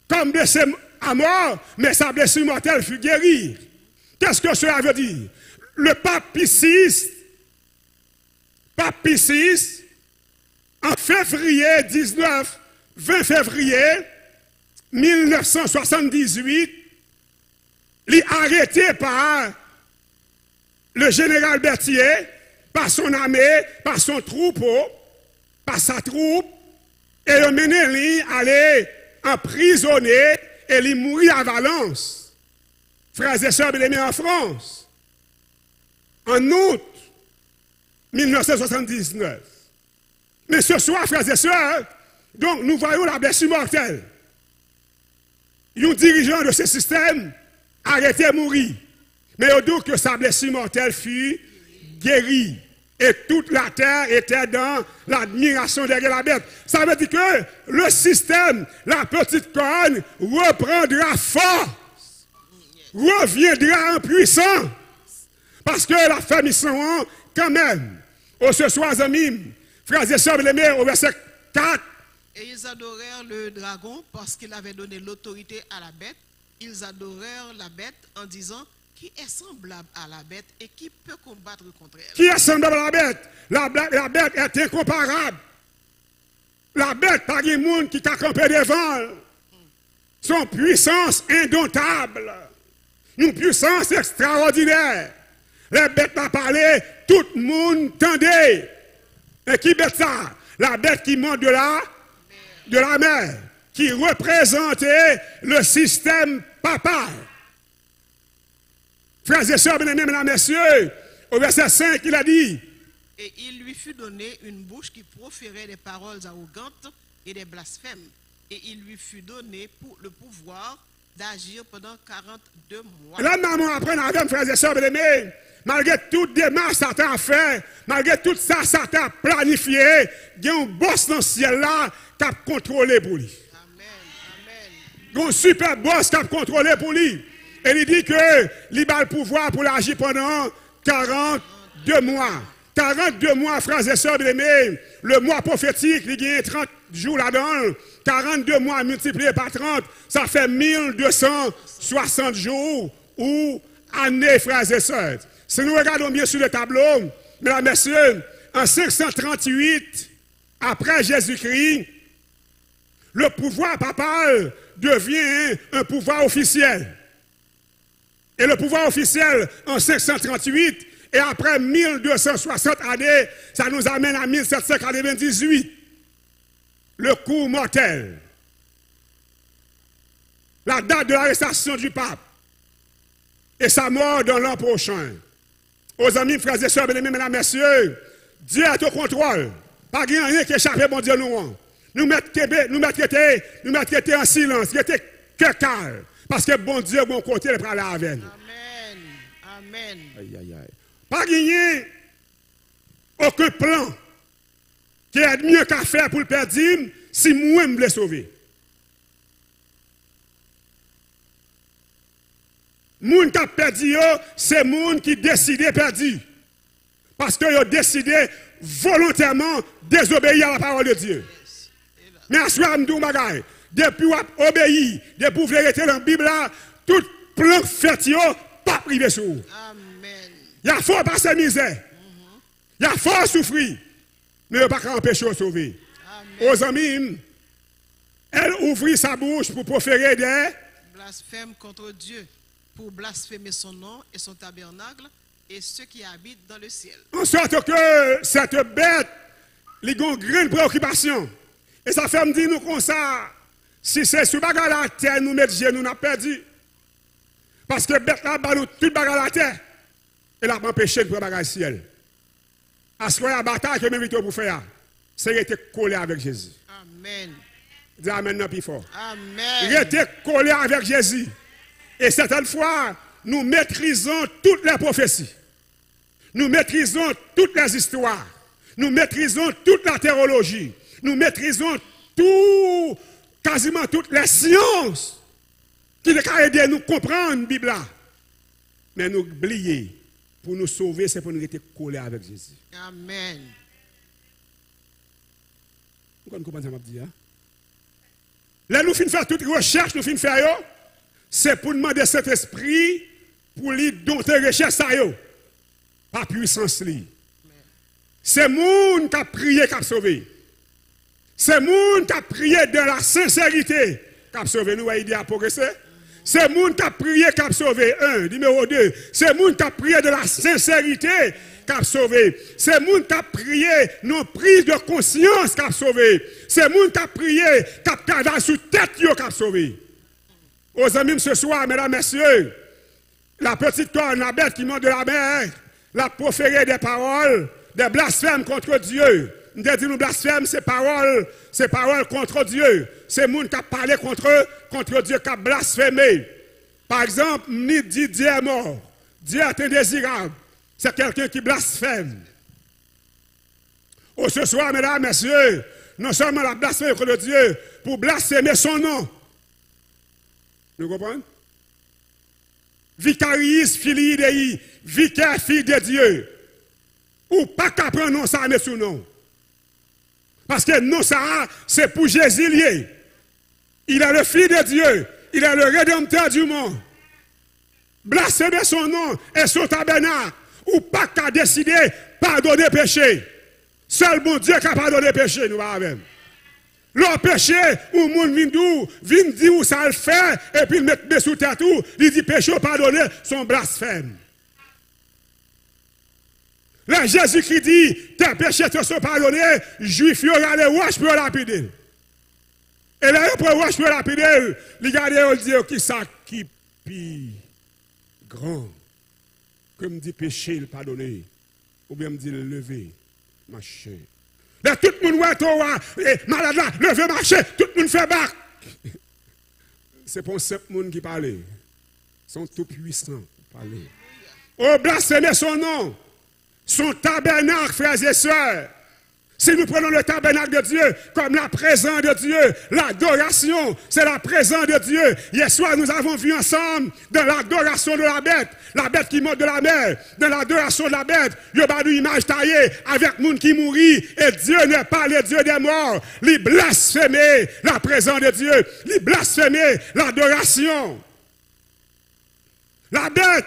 Speaker 2: comme blessée à mort, mais sa blessure mortelle fut guérie. Qu'est-ce que cela veut dire? Le pape Pie VI, en février 20 février 1978, il est arrêté par le général Berthier, par son armée, par son troupeau, par sa troupe, et il mené lui aller emprisonné et il mourit à Valence. Frères et sœurs bien-aimés en France, en août 1979. Mais ce soir, frères et sœurs, donc nous voyons la blessure mortelle. Un dirigeant de ce système arrêté de mourir. Mais au doute que sa blessure mortelle fut guérie. Et toute la terre était dans l'admiration derrière la bête. Ça veut dire que le système, la petite corne, reprendra force, reviendra en puissance. Parce que la famille sont quand même, au ce soir, amis, frères et sœurs, bien-aimés, au verset 4.
Speaker 3: Et ils adorèrent le dragon parce qu'il avait donné l'autorité à la bête. Ils adorèrent la bête en disant, qui est semblable à la bête et qui peut combattre contre elle?
Speaker 2: Qui est semblable à la bête? La bête est incomparable. La bête, pas de monde qui t'a campé devant. Son puissance indomptable. Une puissance extraordinaire. Les bêtes m'a parlé, tout le monde tendait. Et qui bête ça? La bête qui monte de la mer, qui représentait le système papal. Frères et sœurs, bien-aimés, mesdames et messieurs, au verset 5, il a dit,
Speaker 3: et il lui fut donné une bouche qui proférait des paroles arrogantes et des blasphèmes. Et il lui fut donné le pouvoir d'agir pendant 42 mois.
Speaker 2: Là, maman apprend avec frères et sœurs, bien-aimés, malgré toute démarche que Satan a fait, malgré tout ça, Satan a planifié, il y a un boss dans le ciel là qui a contrôlé pour lui. Il y a un super boss qui a contrôlé pour lui. Et il dit que il a le pouvoir pour l'agir pendant 42 mois. 42 mois, frères et sœurs bien-aimés. Le mois prophétique, il y a 30 jours là-dedans. 42 mois multipliés par 30, ça fait 1260 jours ou années, frères et sœurs. Si nous regardons bien sur le tableau, mesdames et messieurs, en 538, après Jésus-Christ, le pouvoir papal devient un pouvoir officiel. Et le pouvoir officiel en 538, et après 1260 années, ça nous amène à 1798. Le coup mortel. La date de l'arrestation du pape. Et sa mort dans l'an prochain. Aux amis, frères et sœurs, bien-aimés, mesdames, messieurs, Dieu est au contrôle. Pas rien qui échappe, bon Dieu, nous. Nous mettons traité en silence, qui était que calme. Parce que bon Dieu, bon côté, il prend la avec nous.
Speaker 3: Amen. Amen.
Speaker 2: Aïe, aïe, aïe. Pas gagné aucun plan qui a mieux qu'à faire pour le perdre si moi je me sauver. Moun qui a perdu, c'est moun qui décide de perdre. Parce qu'ils ont décidé volontairement désobéir à la parole de Dieu. Mais à ce moment-là, depuis qu'on a obéi, depuis qu'on a été dans la Bible, tout plan fait, pas privé sur vous. Il y a fort passer misère. Il y a fort souffrir. Mais il n'y a pas qu'à empêcher de sauver. Aux amis, elle ouvrit sa bouche pour proférer des
Speaker 3: blasphèmes contre Dieu, pour blasphémer son nom et son tabernacle et ceux qui habitent dans le ciel.
Speaker 2: En sorte que cette bête, il y a une grande préoccupation. Et ça fait me dire nous comme ça, si c'est sous bagarre la terre, nous mettons nous n'a perdu. Parce que bête là, nous toute bagarre la terre. Elle a empêché de prendre bagarre ciel. À ce moment-là, la bataille que m'invite pour faire, c'est rester collé avec Jésus.
Speaker 3: Amen.
Speaker 2: Dis amen plus fort.
Speaker 3: Amen.
Speaker 2: Rester collé avec Jésus. Et certaines fois, nous maîtrisons toutes les prophéties. Nous maîtrisons toutes les histoires. Nous maîtrisons toute la théologie. Nous maîtrisons tout, quasiment toutes les sciences qui nous aident à nous comprendre la Bible. Mais nous oublions, pour nous sauver, c'est pour nous rester collés avec Jésus.
Speaker 3: Amen.
Speaker 2: Vous comprenez ce que je dis? Là, nous finissons faire toute recherche, nous finissons faire, c'est pour demander cet esprit pour lui dompter recherche. Pas puissance. C'est moun qui a prié qui a sauvé. C'est moun qui a prié de la sincérité qui a sauvé. Nous voyons, il a progressé. C'est moun qui a prié qui a sauvé. Numéro 2. C'est moun qui a prié de la sincérité qui a sauvé. C'est moun qui a prié non prise de conscience qui a sauvé. C'est moun qui a prié qui a travaillé sous tête qui a sauvé. Aux amis, ce soir, mesdames, messieurs, la petite corne, la bête qui monte de la mer, la proféré des paroles, des blasphèmes contre Dieu. Nous disons nous blasphème, c'est paroles contre Dieu. C'est le monde qui a parlé contre Dieu, qui a blasphémé. Par exemple, ni dit Dieu est mort, Dieu est indésirable. C'est quelqu'un qui blasphème. Oh, ce soir, mesdames, messieurs, non seulement la blasphème contre Dieu, pour blasphémer son nom. Vous comprenez? Vicariis filii Dei, vicaire fille de Dieu. Ou pas qu'à prendre non ça, mais sous nom. Parce que non ça, c'est pour Jésus lié. Il est le Fils de Dieu. Il est le Rédempteur du monde. Blasphémer son nom et son tabernacle. Ou pas qu'à décider pardonner péché. Seul bon Dieu qui a pardonné péché, nous va même. Le péché, ou moun vin dire où ça le fait, et puis le mettre sous tête tout, il dit péché pardonné, son blasphème. Là, Jésus-Christ dit, tes péchés te sont pardonnés, juif, il y aura les roches pour lapider. Et là, pour les roches pour lapider, les gars, ils disent, qui ça qui pis grand, comme me dit péché, il pardonné, ou bien me dit lever, marcher. Là, tout le monde est malade là, lever, marcher, tout le monde fait bac. C'est pour ce monde qui parle. Ils sont tout puissants pour parler. Oh, blasphémer son nom. Son tabernacle, frères et sœurs. Si nous prenons le tabernacle de Dieu comme la présence de Dieu, l'adoration, c'est la présence de Dieu. Hier soir, nous avons vu ensemble dans l'adoration de la bête qui monte de la mer, dans l'adoration de la bête, il y a une image taillée avec monde qui mourit, et Dieu n'est pas le Dieu des morts. Il blasphémer la présence de Dieu, il blasphémer l'adoration. La bête,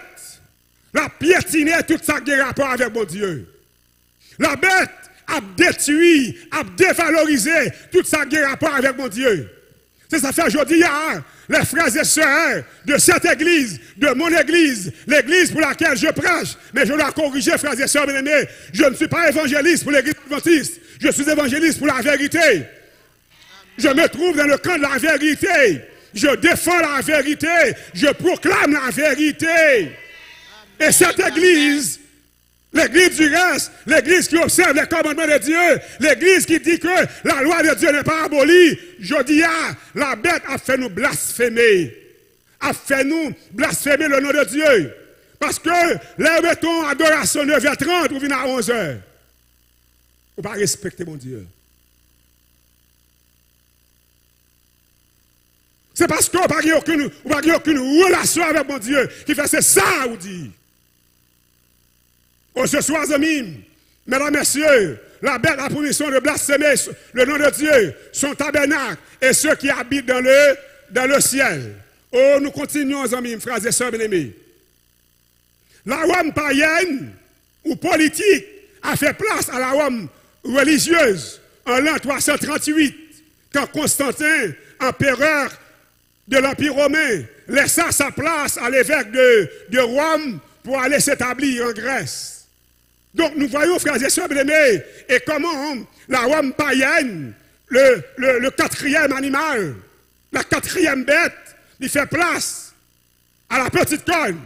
Speaker 2: la piétiner tout ça qui a rapport avec mon Dieu. La bête a détruit, a dévalorisé tout ça qui a rapport avec mon Dieu. C'est ça fait aujourd'hui, les frères et sœurs de cette église, de mon église, l'église pour laquelle je prêche, mais je dois corriger, frères et sœurs bien-aimés, je ne suis pas évangéliste pour l'église adventiste, je suis évangéliste pour la vérité. Je me trouve dans le camp de la vérité. Je défends la vérité, je proclame la vérité. Et cette église, l'église du reste, l'église qui observe les commandements de Dieu, l'église qui dit que la loi de Dieu n'est pas abolie, je dis, la bête a fait nous blasphémer. A fait nous blasphémer le nom de Dieu. Parce que, là, mettons, adoration 9h30 ou vient à 11h. ou pas respecter mon Dieu. C'est parce qu'on n'a pas aucune relation avec mon Dieu qui fait c'est ça, vous dit. Oh, ce soir, amis, mesdames, messieurs, la bête a punition de blasphémer le nom de Dieu, son tabernacle et ceux qui habitent dans le ciel. Oh, nous continuons, amis, frères et sœurs bien-aimés. La Rome païenne ou politique a fait place à la Rome religieuse en l'an 338, quand Constantin, empereur de l'Empire romain, laissa sa place à l'évêque de Rome pour aller s'établir en Grèce. Donc nous voyons, frères et sœurs bien-aimés, et comment la Rome païenne, le quatrième animal, la quatrième bête, il fait place à la petite corne.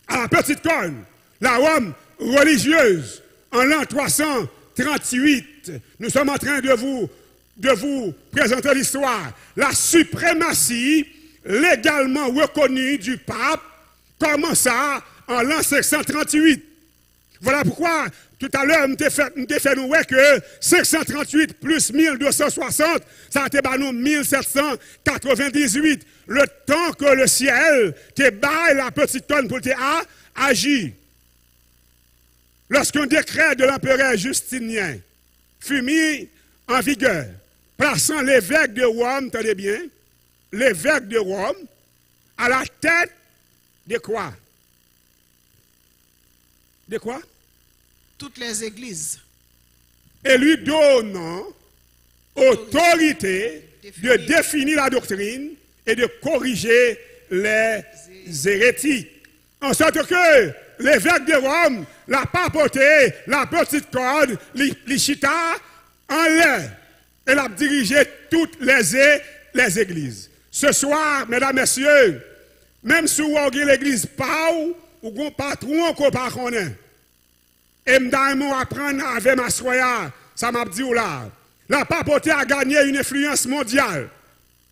Speaker 2: À la petite corne. La Rome religieuse, en l'an 338, nous sommes en train de vous présenter l'histoire. La suprématie légalement reconnue du pape commença en l'an 538. Voilà pourquoi, tout à l'heure, nous fait nous que 538 plus 1260, ça a été nous 1798. Le temps que le ciel te baille la petite tonne pour te agir. Lorsqu'un décret de l'empereur Justinien fut mis en vigueur, plaçant l'évêque de Rome, tenez bien, l'évêque de Rome, à la tête de quoi? De quoi?
Speaker 3: Toutes les églises.
Speaker 2: Et lui donnant autorité de définir la doctrine et de corriger les hérétiques. En sorte que l'évêque de Rome, la papauté, la petite corde, l'Ichita, en l'air. Elle a dirigé toutes les églises. Ce soir, mesdames, messieurs, même si vous avez l'église Pau, ou un patron encore pas connaît. Et m'damon apprendre avec ma soya, ça m'a dit là. La papauté a gagné une influence mondiale,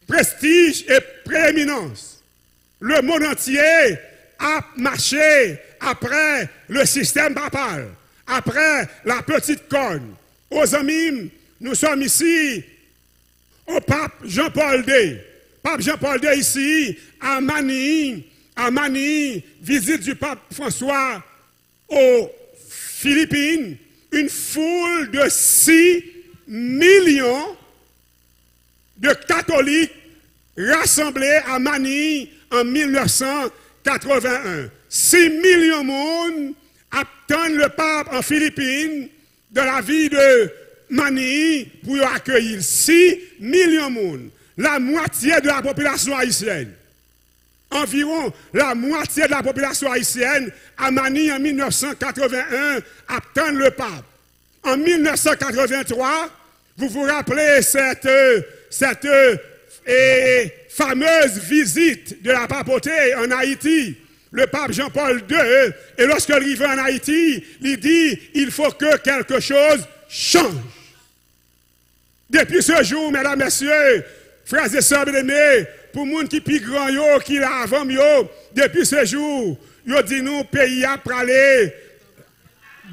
Speaker 2: prestige et prééminence. Le monde entier a marché après le système papal, après la petite corne. Aux amis, nous sommes ici au pape Jean-Paul II. Pape Jean-Paul II ici à Manille, visite du pape François aux Philippines, une foule de 6 millions de catholiques rassemblés à Manille en 1981. 6 millions de monde attendent le pape en Philippines de la ville de Manille pour accueillir 6 millions de monde, la moitié de la population haïtienne. Environ la moitié de la population haïtienne à Manille en 1981 attend le pape. En 1983, vous vous rappelez cette fameuse visite de la papauté en Haïti, le pape Jean-Paul II, et lorsqu'il arrive en Haïti, il dit il faut que quelque chose change. Depuis ce jour, mesdames, messieurs, frères et sœurs bien-aimés, pour les gens qui sont plus grands, qui là avant, depuis ce jour, ils disent nous, pays a pralé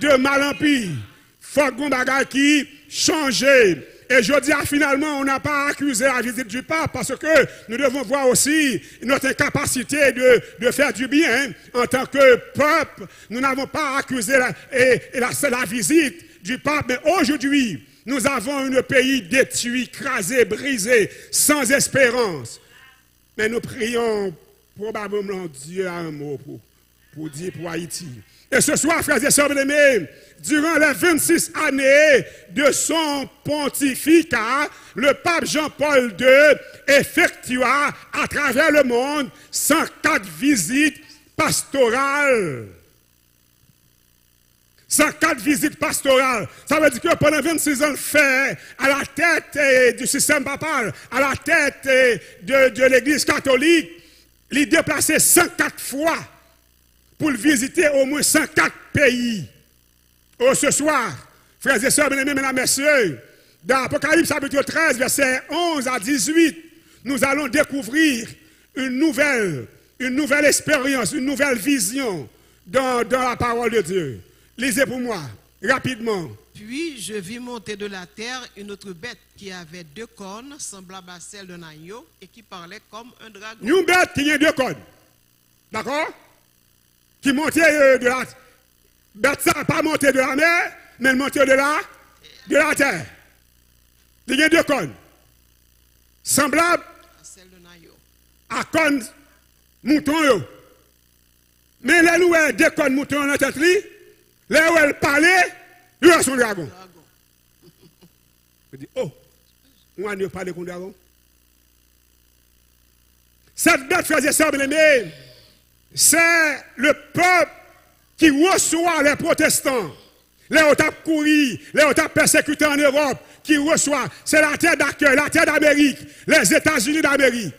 Speaker 2: de mal en pire. Il faut que bagage qui change. Et je dis finalement, on n'a pas accusé la visite du pape parce que nous devons voir aussi notre incapacité de faire du bien en tant que peuple. Nous n'avons pas accusé la visite du pape, mais aujourd'hui, nous avons un pays détruit, écrasé, brisé, sans espérance. Mais nous prions probablement Dieu a un mot pour dire pour Haïti. Et ce soir, frères et sœurs bien-aimés, durant les 26 années de son pontificat, le pape Jean-Paul II effectua à travers le monde 104 visites pastorales. 104 visites pastorales. Ça veut dire que pendant 26 ans, fait à la tête du système papal, à la tête de l'Église catholique, il déplacé 104 fois pour visiter au moins 104 pays. Oh, ce soir, frères et sœurs, bien-aimés, mesdames, messieurs, dans Apocalypse chapitre 13, versets 11 à 18, nous allons découvrir une nouvelle expérience, une nouvelle vision dans la parole de Dieu. Lisez pour moi, rapidement,
Speaker 3: Puis je vis monter de la terre une autre bête qui avait 2 cornes, semblable à celle d'un agneau, et qui parlait comme un dragon.
Speaker 2: Une bête qui a 2 cornes. D'accord? Qui montait de la... Bête ça n'a pas monté de la mer, mais elle montait de la terre. Il y a 2 cornes. Semblable
Speaker 3: À celle d'un agneau.
Speaker 2: à cornes mouton. Mais là où elle 2 cornes mouton dans la tête, là où elle parlait, il y a son dragon. Je dis, oh, on ne parle de dragon. Cette bête faisait ça, bien aimé. C'est le peuple qui reçoit les protestants, les otap couru, les otap persécutés en Europe, qui reçoit. C'est la terre d'accueil, la terre d'Amérique, les États-Unis d'Amérique.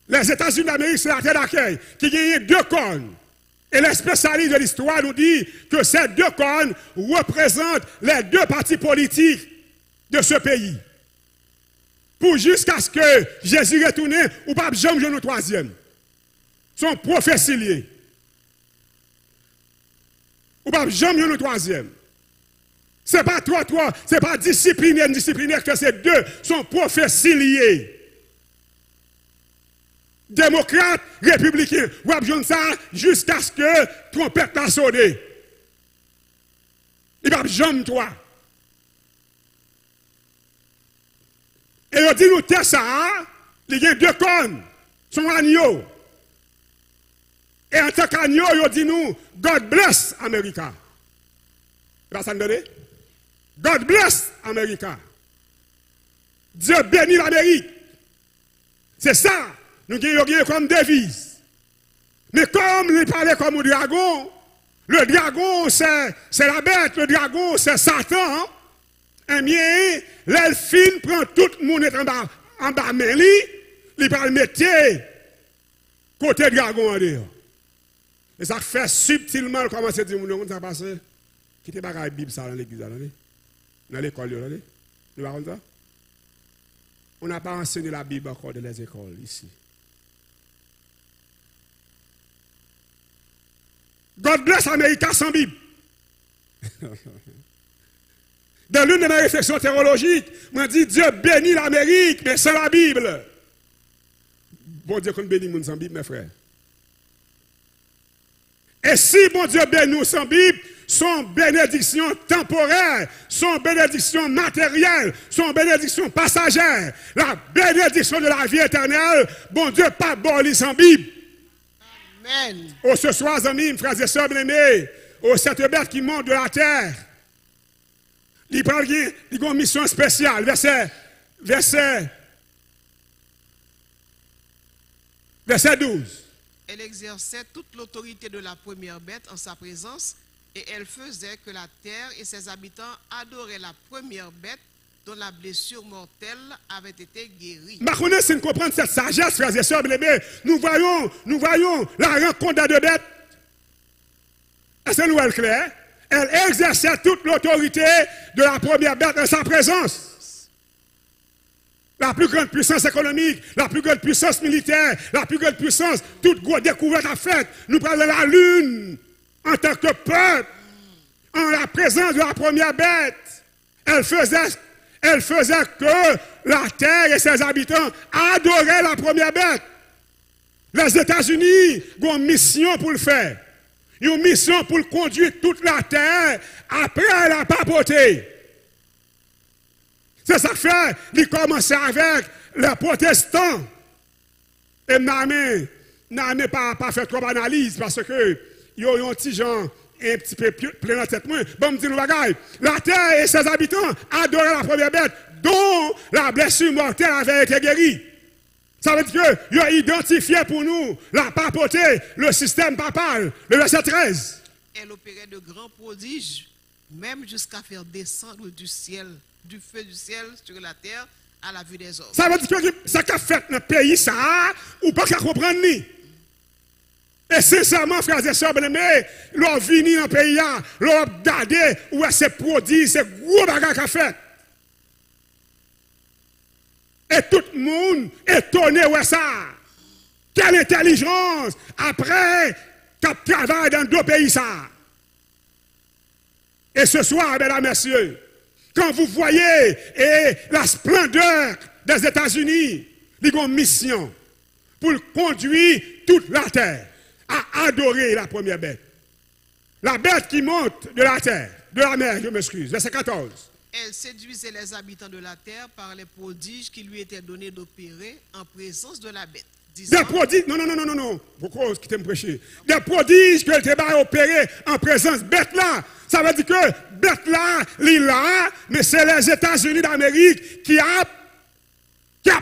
Speaker 2: Les États-Unis d'Amérique, c'est la terre d'accueil, qui gagne 2 cornes. Et les spécialistes de l'histoire nous disent que ces 2 cornes représentent les 2 partis politiques de ce pays. Pour jusqu'à ce que Jésus retourne, ou pas jamais le 3e. Son prophétie liée. Ou pas jamais le 3e. Ce n'est pas 3, ce n'est pas disciplinaire que ces 2 sont prophéties liées. Démocrate, républicain, ou bien ça jusqu'à ce que trompette n'a sonné. Il va jamais toi. Et on dit nous ça, il y a 2 cornes, son agneau. Et en tant qu'agneau, il dit nous, God bless America. Vous entendez? God bless America. Dieu bénit l'Amérique. C'est ça. Nous avons comme devise. Mais comme il parlait comme un dragon, le dragon c'est la bête, le dragon c'est Satan. Eh bien, l'elfine prend tout le monde en bas, mais il va le mettre côté dragon en dehors. Et ça fait subtilement comment c'est dit, comment ça passe. Qui te bagarre la Bible ça dans l'église, dans l'école, nous va ça. On n'a pas enseigné la Bible encore dans les écoles ici. God bless America sans Bible. Dans l'une de mes réflexions théologiques, je dis Dieu bénit l'Amérique, mais sans la Bible. Bon Dieu qu'on bénit nous sans Bible, mes frères. Et si bon Dieu bénit nous sans Bible, son bénédiction temporaire, son bénédiction matérielle, son bénédiction passagère, la bénédiction de la vie éternelle, bon Dieu pas bon sans Bible.
Speaker 3: Amen.
Speaker 2: Oh, ce soir, amis, frères et sœurs bien-aimés, oh, cette bête qui monte de la terre, il parle qu'il y a une mission spéciale, verset 12.
Speaker 3: Elle exerçait toute l'autorité de la première bête en sa présence, et elle faisait que la terre et ses habitants adoraient la première bête dont la blessure mortelle avait été guérie. Maintenant,
Speaker 2: si nous comprenons cette sagesse, frères et sœurs bien-aimés, nous voyons la rencontre des 2 bêtes. Est-ce que nous est clair? Elle exerçait toute l'autorité de la première bête en sa présence. La plus grande puissance économique, la plus grande puissance militaire, la plus grande puissance, toute grosse découverte à faire. Nous parlons de la lune en tant que peuple, en la présence de la première bête. Elle faisait que la terre et ses habitants adoraient la première bête. Les États-Unis ont une mission pour le faire. Une mission pour conduire toute la terre après la papauté. C'est ça que fait, il commence avec les protestants. Et n'a pas fait trop d'analyse parce que ils ont un petit gens un petit peu plein la tête. Bon, me dit nous bagaille. La terre et ses habitants adoraient la première bête dont la blessure mortelle avait été guérie. Ça veut dire qu'ils ont identifié pour nous la papauté, le système papal, le verset 13.
Speaker 3: Elle opérait de grands prodiges, même jusqu'à faire descendre du feu du ciel sur la terre à la vue des hommes.
Speaker 2: Ça veut dire que ça qu'a fait dans le pays, ça, ou pas qu'à comprendre ni. Et sincèrement, frères et sœurs bien-aimés, l'on vini dans le pays, l'on regardé où est ce produit, ce gros bagage qu'a fait. Et tout le monde étonné où est ça. Quelle intelligence après qu'on travaille dans 2 pays ça. Et ce soir, mesdames, messieurs, quand vous voyez la splendeur des États-Unis, ils ont une mission pour conduire toute la terre à adorer la première bête. La bête qui monte de la terre, de la mer, je m'excuse, verset 14.
Speaker 3: Elle séduisait les habitants de la terre par les prodiges qui lui étaient donnés d'opérer en présence de la bête. Disant,
Speaker 2: Des prodiges, non. Pourquoi qui t'aime prêcher? Des prodiges que tu vas opérer en présence bête là. Ça veut dire que bête là, là, mais c'est les États-Unis d'Amérique qui a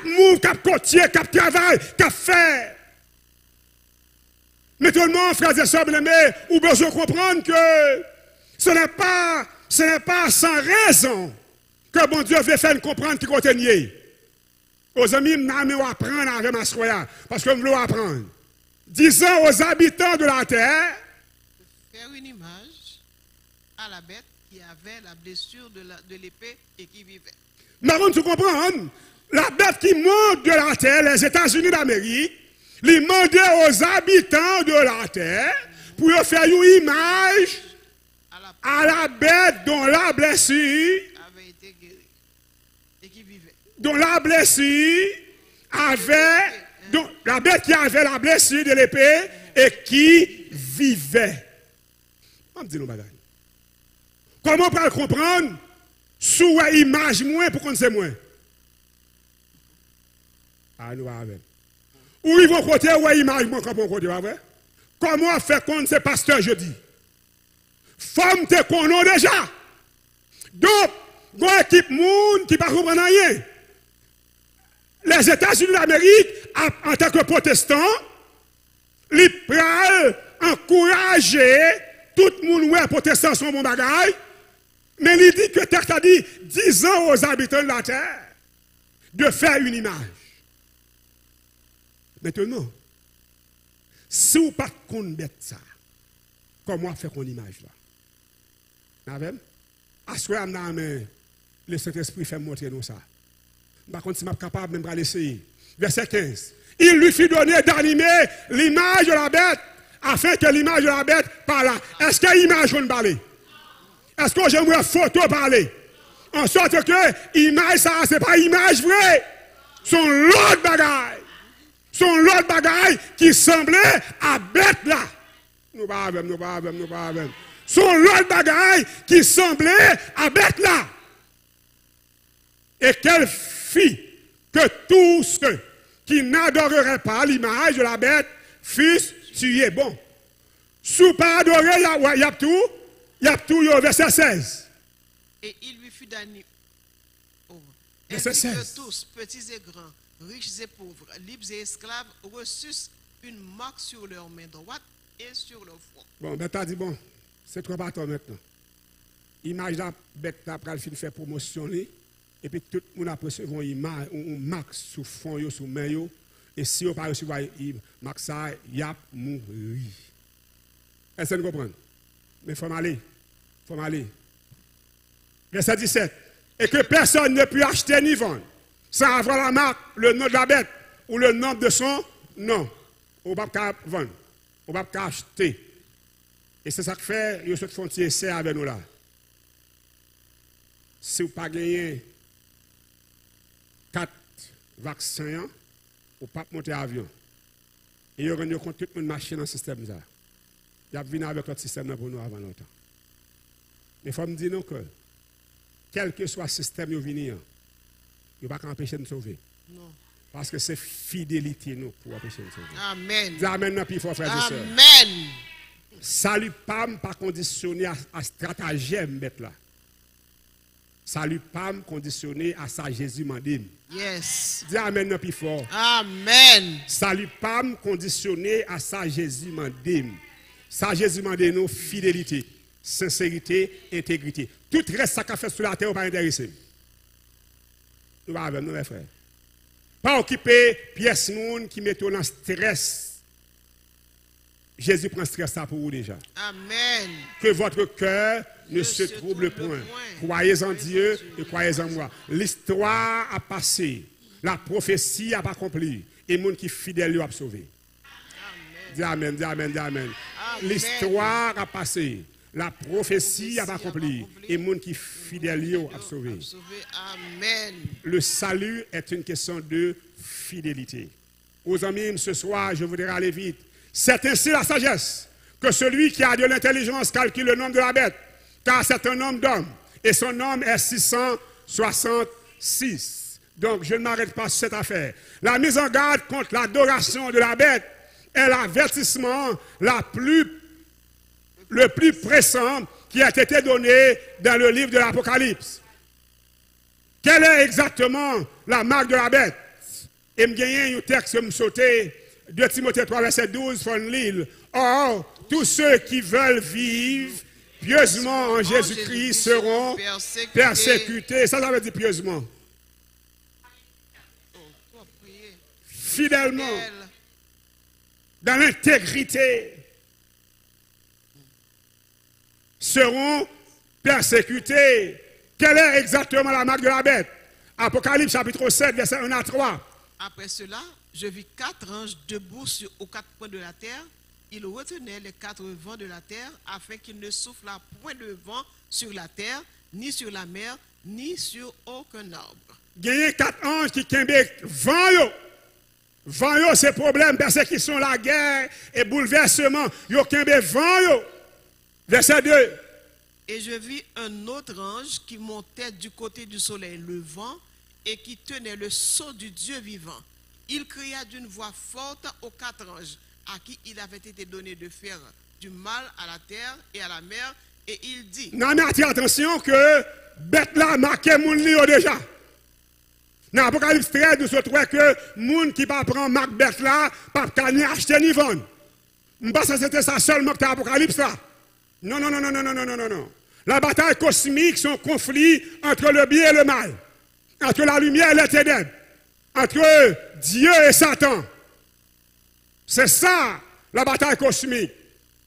Speaker 2: move, qui a côtier, qui a travail, qui a fait. Maintenant, frères et sœurs bien-aimés, vous besoin comprendre que ce n'est pas sans raison que bon Dieu veut faire comprendre qui continue. Aux amis, nous apprendre avec ma soya, parce que nous voulons apprendre. Disons aux habitants de la terre,
Speaker 3: faire une image à la bête qui avait la blessure de l'épée et qui vivait.
Speaker 2: Maintenant, tu comprends, la bête qui monte de la terre, les États-Unis d'Amérique, les demander aux habitants de la terre pour faire une image à la bête dont la blessure
Speaker 3: avait été guérie et qui vivait.
Speaker 2: Dont la blessure avait, dont la bête qui avait la blessure de l'épée et qui vivait. On me dit nos bagages. Comment on peut le comprendre sous une image moins pour qu'on sait moins? Ah, nous avons. Où ils vont côté ou une image moins quand on côté, pas vrai? Comment faire qu'on c'est pasteur jeudi? Femme te connaît déjà. Donc, une équipe monde qui ne comprend rien. Les États-Unis d'Amérique, en tant que protestants, ils peuvent encourager tout le monde, ouais, protestants sont bon bagaille, mais il dit que le texte a dit 10 ans aux habitants de la terre de faire une image. Maintenant, si vous ne pas connaître ça, comment faire une image là? Assoyez le Saint-Esprit fait montrer nous ça. Par contre, si je suis capable, même pas l'essayer. Verset 15. Il lui fit donner d'animer l'image de la bête, afin que l'image de la bête parle. Est-ce que l'image va parler? Est-ce que j'aimerais photo parler? En sorte que l'image, ça, ce n'est pas image vraie. Son l'autre bagaille. Son l'autre bagaille qui semblait à bête là. Nous pas. Son l'autre bagaille qui semblait à bête là. Et qu'elle fit que tous ceux qui n'adoreraient pas l'image de la bête fussent tués. Bon. Sous pas adorer, il y a tout. Il y a tout, verset 16.
Speaker 3: Et il lui fut d'animer.
Speaker 2: Verset 16.
Speaker 3: Que tous, petits et grands, riches et pauvres, libres et esclaves, reçussent une marque sur leur main droite et sur leur front.
Speaker 2: Bon, ben t'as dit, bon, c'est trop bâton maintenant. Image la bête là, pour le film faire promotion, et puis tout le monde a recevoir une marque sous fond, sous main, et si on ne pas recevoir une marque ça, il y a mourir. Est-ce que vous comprenez? Mais il faut m'aller. Verset 17. Et que personne ne peut acheter ni vendre sans avoir la marque, le nom de la bête ou le nom de son nom. On ne peut pas vendre. On ne peut pas acheter. Et c'est ça que fait, il y a ce frontier essai avec nous là. Si vous n'avez pas gagné 4 vaccins, vous ne pouvez pas monter à l'avion. Et vous rendez compte tout le monde marche dans le système. Il y a venu avec notre système pour nous avant longtemps. Mais il faut me dire non que, quel que soit le système qui vient, il ne va pas empêcher de nous sauver.
Speaker 3: Non.
Speaker 2: Parce que c'est fidélité nous pour empêcher de nous sauver.
Speaker 3: Amen.
Speaker 2: Dis amen, non, puis il faut frères et sœurs.
Speaker 3: Amen.
Speaker 2: Salut PAM pas conditionné à stratagème bête là. Salut PAM conditionné à ça Jésus m'a dit.
Speaker 3: Yes.
Speaker 2: Dis amen non plus fort.
Speaker 3: Amen.
Speaker 2: Salut PAM conditionné à ça Jésus m'a dit. Ça Jésus m'a dit nous fidélité, sincérité, intégrité. Tout reste ça qu'a fait sur la terre pas intéressé. Nous va avec nous mes frères. Pas occuper pièce monde qui met dans stress. Jésus prend stress ça pour vous déjà.
Speaker 3: Amen.
Speaker 2: Que votre cœur ne se trouble point. Croyez en Dieu et croyez en moi. L'histoire a passé. La prophétie a accompli. Et le monde qui est fidèle lui a sauvé. Dis amen, dis amen, dis amen. L'histoire a passé. la prophétie a accompli. Et les gens qui fidèles a sauvé.
Speaker 3: Amen.
Speaker 2: Le salut est une question de fidélité. Aux amis, ce soir, je voudrais aller vite. C'est ainsi la sagesse que celui qui a de l'intelligence calcule le nombre de la bête, car c'est un nombre d'hommes, et son nombre est 666. Donc, je ne m'arrête pas sur cette affaire. La mise en garde contre l'adoration de la bête est l'avertissement le plus pressant qui a été donné dans le livre de l'Apocalypse. Quelle est exactement la marque de la bête? Et me gagne un texte me sauté de Timothée 3, verset 12, von Lille. Or, tous ceux qui veulent vivre pieusement en Jésus-Christ seront persécutés. Ça veut dire pieusement. Fidèlement. Dans l'intégrité. Seront persécutés. Quelle est exactement la marque de la bête? Apocalypse chapitre 7, verset 1 à 3.
Speaker 3: Après cela, je vis 4 anges debout aux 4 points de la terre. Ils retenaient les 4 vents de la terre afin qu'il ne souffle point de vent sur la terre, ni sur la mer, ni sur aucun arbre.
Speaker 2: Il y a 4 anges qui kembe vent yo. Vent yo, c'est problème, persécution, la guerre et bouleversement. Yo kembe vent yo. Verset 2.
Speaker 3: Et je vis un autre ange qui montait du côté du soleil levant et qui tenait le sceau du Dieu vivant. Il cria d'une voix forte aux 4 anges à qui il avait été donné de faire du mal à la terre et à la mer, et il dit...
Speaker 2: Non, mais attention que bête là marqué moun li yo déjà. Dans l'Apocalypse 13, nous se trouvons que moun qui va prendre marque bête là, pas ni acheter ni vendre. Je pense que c'était ça seulement que l'Apocalypse là. Non. La bataille cosmique, c'est un conflit entre le bien et le mal, entre la lumière et les ténèbres, entre Dieu et Satan. C'est ça, la bataille cosmique.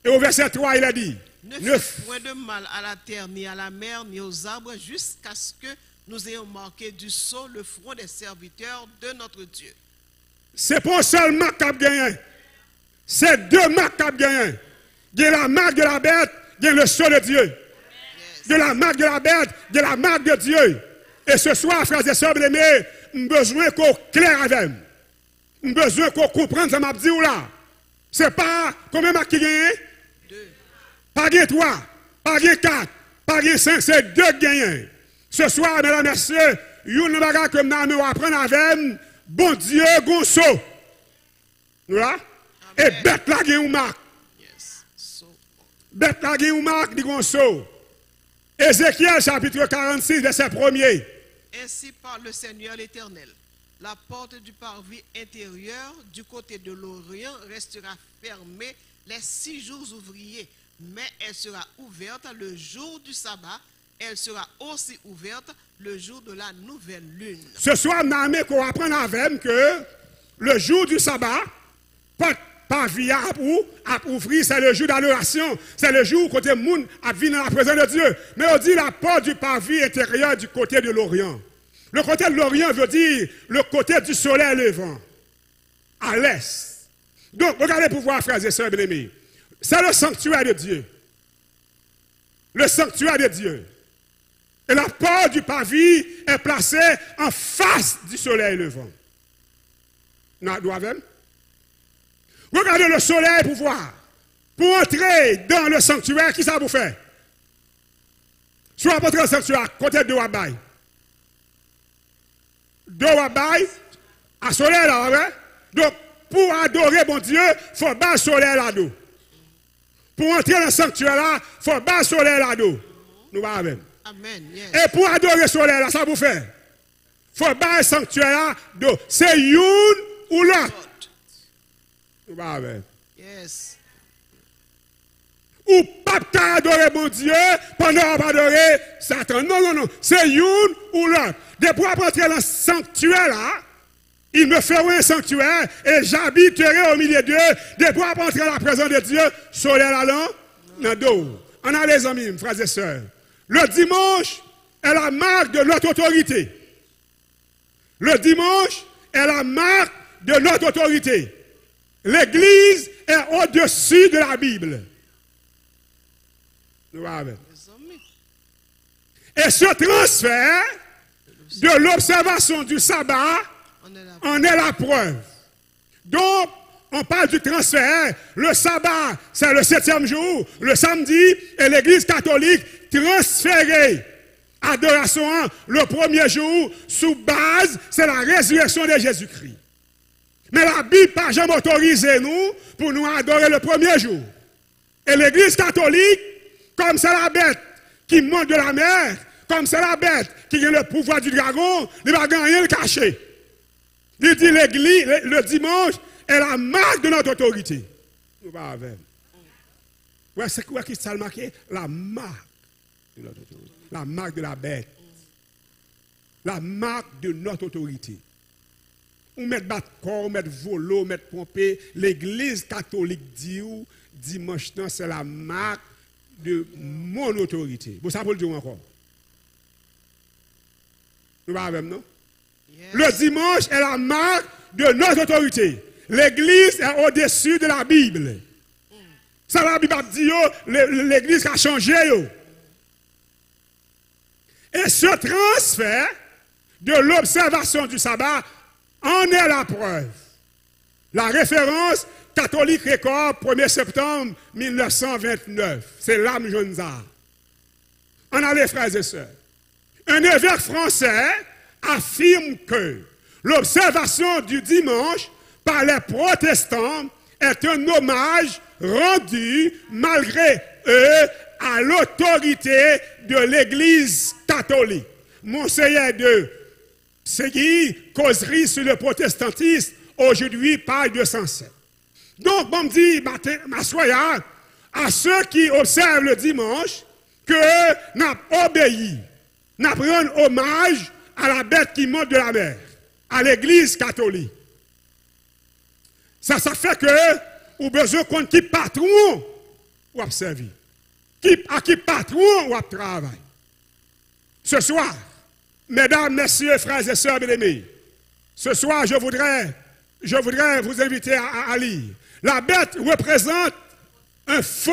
Speaker 2: Et au verset 3, il a dit,
Speaker 3: ne faites point de mal à la terre, ni à la mer, ni aux arbres, jusqu'à ce que nous ayons marqué du sceau le front des serviteurs de notre Dieu.
Speaker 2: C'est pas seulement qui a gagné. C'est 2 marques qui a gagné. Il y a la marque de la bête, il y a le sceau de Dieu. De la marque de la bête, de la marque de Dieu. Et ce soir, frères et sœurs bien-aimés, nous avons besoin qu'on claire avec. Nous avons besoin qu'on comprenne ce que je dis là. Ce n'est pas combien de qui gagne?
Speaker 3: 2.
Speaker 2: Pas gagne 3, pas gagne 4, pas gagne 5, c'est 2 gagnants. Ce soir, mesdames et messieurs, une bagarre que nous allons apprendre avec, bon Dieu, gonso. Nous là? Et bête là gagne ou marque. Bête là gagne ou marque, dit gonso. Ézéchiel chapitre 46, verset 1er.
Speaker 3: Ainsi parle le Seigneur l'Éternel. La porte du parvis intérieur du côté de l'Orient restera fermée les 6 jours ouvriers, mais elle sera ouverte le jour du sabbat. Elle sera aussi ouverte le jour de la nouvelle lune.
Speaker 2: Ce soir, nous allons apprendre avec que le jour du sabbat, pas via à ouvrir, c'est le jour d'adoration, c'est le jour où côté monde a vu dans la présence de Dieu. Mais on dit la porte du parvis intérieur du côté de l'Orient. Le côté de l'Orient veut dire le côté du soleil levant, à l'est. Donc, regardez pour voir, frères et sœurs bien-aimés. C'est le sanctuaire de Dieu. Le sanctuaire de Dieu. Et la porte du parvis est placée en face du soleil levant. Regardez le soleil pour voir. Pour entrer dans le sanctuaire, qui ça vous fait? Soit pour entrer dans le sanctuaire, côté de Wabay. De Wabay, à soleil là, ouais? Donc, pour adorer bon Dieu, il faut battre le soleil là-dedans. Pour entrer dans le sanctuaire là, il faut battre le soleil là-dedans. Nous va avec.
Speaker 3: Amen. Yes.
Speaker 2: Et pour adorer le soleil là, ça vous fait? Il faut battre le sanctuaire là-dedans. C'est une ou l'autre. Nous va avec.
Speaker 3: Yes.
Speaker 2: Ou pas adorer bon Dieu pendant qu'on va adorer Satan. Non. C'est une ou l'autre. Depuis rentrer dans le sanctuaire là, il me ferait un sanctuaire et j'habiterai au milieu d'eux. Depuis rentrer dans la présence de Dieu, soleil là, dans dos. On a les amis, frères et sœurs. Le dimanche est la marque de notre autorité. Le dimanche est la marque de notre autorité. L'Église est au-dessus de la Bible. Nous avons.
Speaker 3: Les amis.
Speaker 2: Et ce transfert de l'observation du sabbat en est la preuve. Donc, on parle du transfert. Le sabbat, c'est le 7e jour, le samedi, et l'Église catholique transférée. Adoration le premier jour, sous base, c'est la résurrection de Jésus-Christ. Mais la Bible n'a jamais autorisé nous pour nous adorer le premier jour. Et l'Église catholique, comme c'est la bête qui monte de la mer, comme c'est la bête qui a le pouvoir du dragon, il ne va rien le cacher. Il dit l'Église, le dimanche, est la marque de notre autorité. Nous pas avec. Ouais, c'est quoi qui s'est marqué? La marque de notre autorité. La marque de la bête. La marque de notre autorité. On met battre corps, on met volo, on met pomper. L'Église catholique dit dimanche, c'est la marque de mon autorité. Vous savez le dire encore? Nous pas avec, non?
Speaker 3: Yes.
Speaker 2: Le dimanche est la marque de notre autorité. L'Église est au-dessus de la Bible. Ça, la Bible dit, l'Église a changé. Et ce transfert de l'observation du sabbat en est la preuve. La référence catholique record 1er septembre 1929. C'est l'âme Jonza. On a les frères et sœurs. Un évêque français affirme que l'observation du dimanche par les protestants est un hommage rendu, malgré eux, à l'autorité de l'Église catholique. Monseigneur de Segui, causerie sur le protestantisme, aujourd'hui, page 207. Donc, on me dit, m'assoyant à ceux qui observent le dimanche, que n'a obéi, n'a pris hommage à la bête qui monte de la mer, à l'Église catholique. Ça fait que, ou besoin qu'on qui patron ou observer. À qui patron ou travail. Ce soir, mesdames, messieurs, frères et sœurs bien-aimés, ce soir, je voudrais vous inviter à lire. La bête représente un faux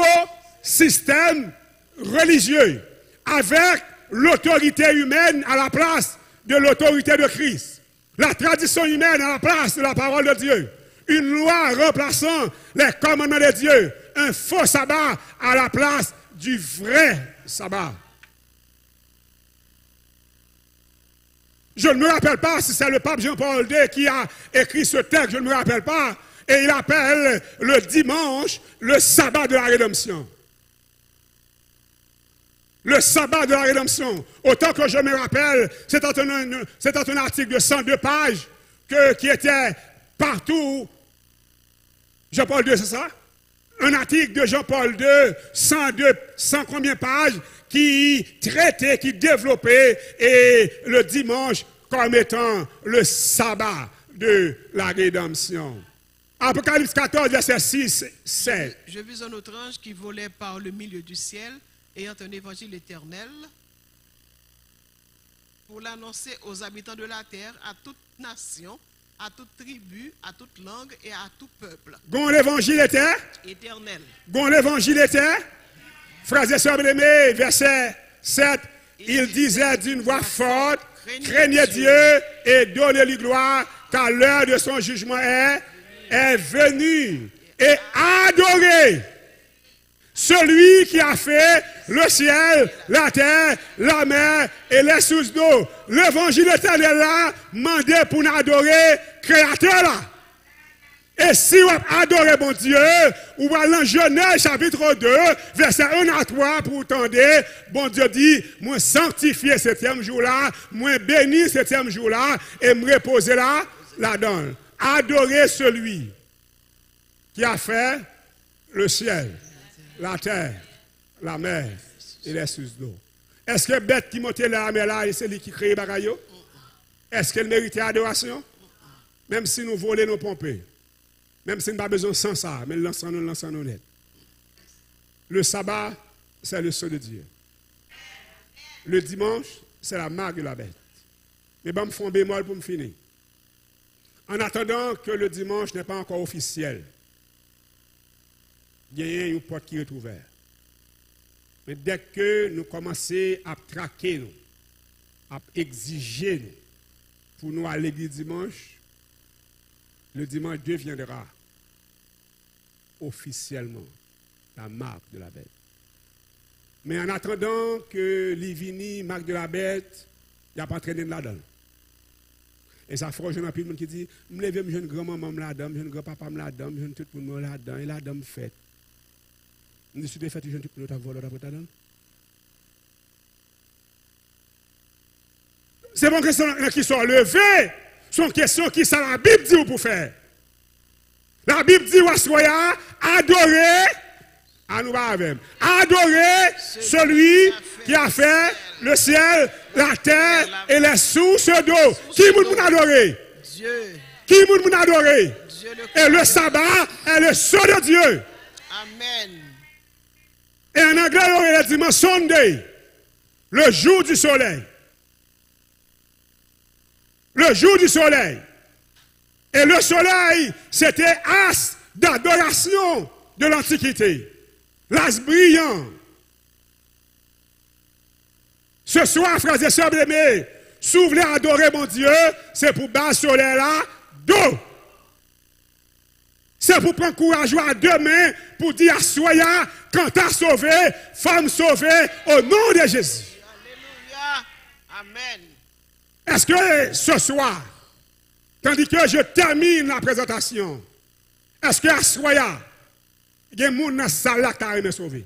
Speaker 2: système religieux avec l'autorité humaine à la place de l'autorité de Christ. La tradition humaine à la place de la parole de Dieu. Une loi remplaçant les commandements de Dieu. Un faux sabbat à la place du vrai sabbat. Je ne me rappelle pas si c'est le pape Jean-Paul II qui a écrit ce texte, je ne me rappelle pas. Et il appelle le dimanche le sabbat de la rédemption. Le sabbat de la rédemption. Autant que je me rappelle, c'est un article de 102 pages qui était partout. Jean-Paul II, c'est ça? Un article de Jean-Paul II, 100 combien pages, qui traitait, qui développait et le dimanche comme étant le sabbat de la rédemption. Apocalypse 14, verset 6, 7.
Speaker 3: Je vis un autre ange qui volait par le milieu du ciel, ayant un évangile éternel, pour l'annoncer aux habitants de la terre, à toute nation, à toute tribu, à toute langue et à tout peuple.
Speaker 2: Gon l'évangile était?
Speaker 3: Éternel.
Speaker 2: Gon l'évangile était? Frères et sœurs bien-aimés, verset 7, il disait d'une voix forte, craignez Dieu et donnez-lui gloire, car l'heure de son jugement est venue. Et adorez celui qui a fait le ciel, la terre, la mer et les sources d'eau. L'évangile éternel là, mandé pour nous adorer créateur là. Et si vous adorez bon Dieu, vous allez dans Genèse chapitre 2, verset 1 à 3, pour entendre, bon Dieu dit, moi sanctifier 7e jour là, moi bénir 7e jour là, et me reposer là, là-dedans. Adorez celui qui a fait le ciel, la terre, la mer et les sources d'eau. Est-ce que bête qui montait la mer là, et c'est lui qui crée bagayo? Est-ce qu'elle méritait adoration? Même si nous volons nos pompées. Même si nous n'avons pas besoin sans ça, mais lançons-nous net. Le sabbat, c'est le sceau de Dieu. Le dimanche, c'est la marque de la bête. Mais bon, me font bémol pour me finir. En attendant que le dimanche n'est pas encore officiel, il y a une porte qui est ouverte. Mais dès que nous commençons à traquer, nous, à exiger nous, pour nous à l'église dimanche, le dimanche deviendra officiellement la marque de la bête. Mais en attendant que Livini, marque de la bête, il n'y a pas entraîné de la donne. Et ça fait un peu de monde qui dit, je me lève, je jeune grand-maman, je jeune grand-papa, je jeune tout le monde là-dedans, et là-dedans, je fais. Je me suis fait, je jeune tout le monde volé d'après ta donne. C'est bon que qui sont levés, sont questions qui sont la Bible dit pour faire. La Bible dit, Wassoya, adorer, à nous avec. Adorer celui qui a fait le ciel, la terre et les sources d'eau. Qui vous adorer?
Speaker 3: Dieu.
Speaker 2: Qui vous adorer? Et le sabbat est le sceau de Dieu.
Speaker 3: Amen.
Speaker 2: Et en anglais, on aurait le dimanche Sunday, le jour du soleil. Le jour du soleil. Et le soleil, c'était as d'adoration de l'Antiquité. L'as brillant. Ce soir, frères et sœurs bien-aimés, si vous voulez adorer mon Dieu, c'est pour battre le soleil là, dos. C'est pour prendre courage à deux mains, pour dire à Soya, quand t'as sauvé, femme sauvée, au nom de Jésus.
Speaker 3: Alléluia. Amen.
Speaker 2: Est-ce que ce soir, tandis que je termine la présentation, est-ce que à Soya, il y a des gens dans la salle qui ont sauvé?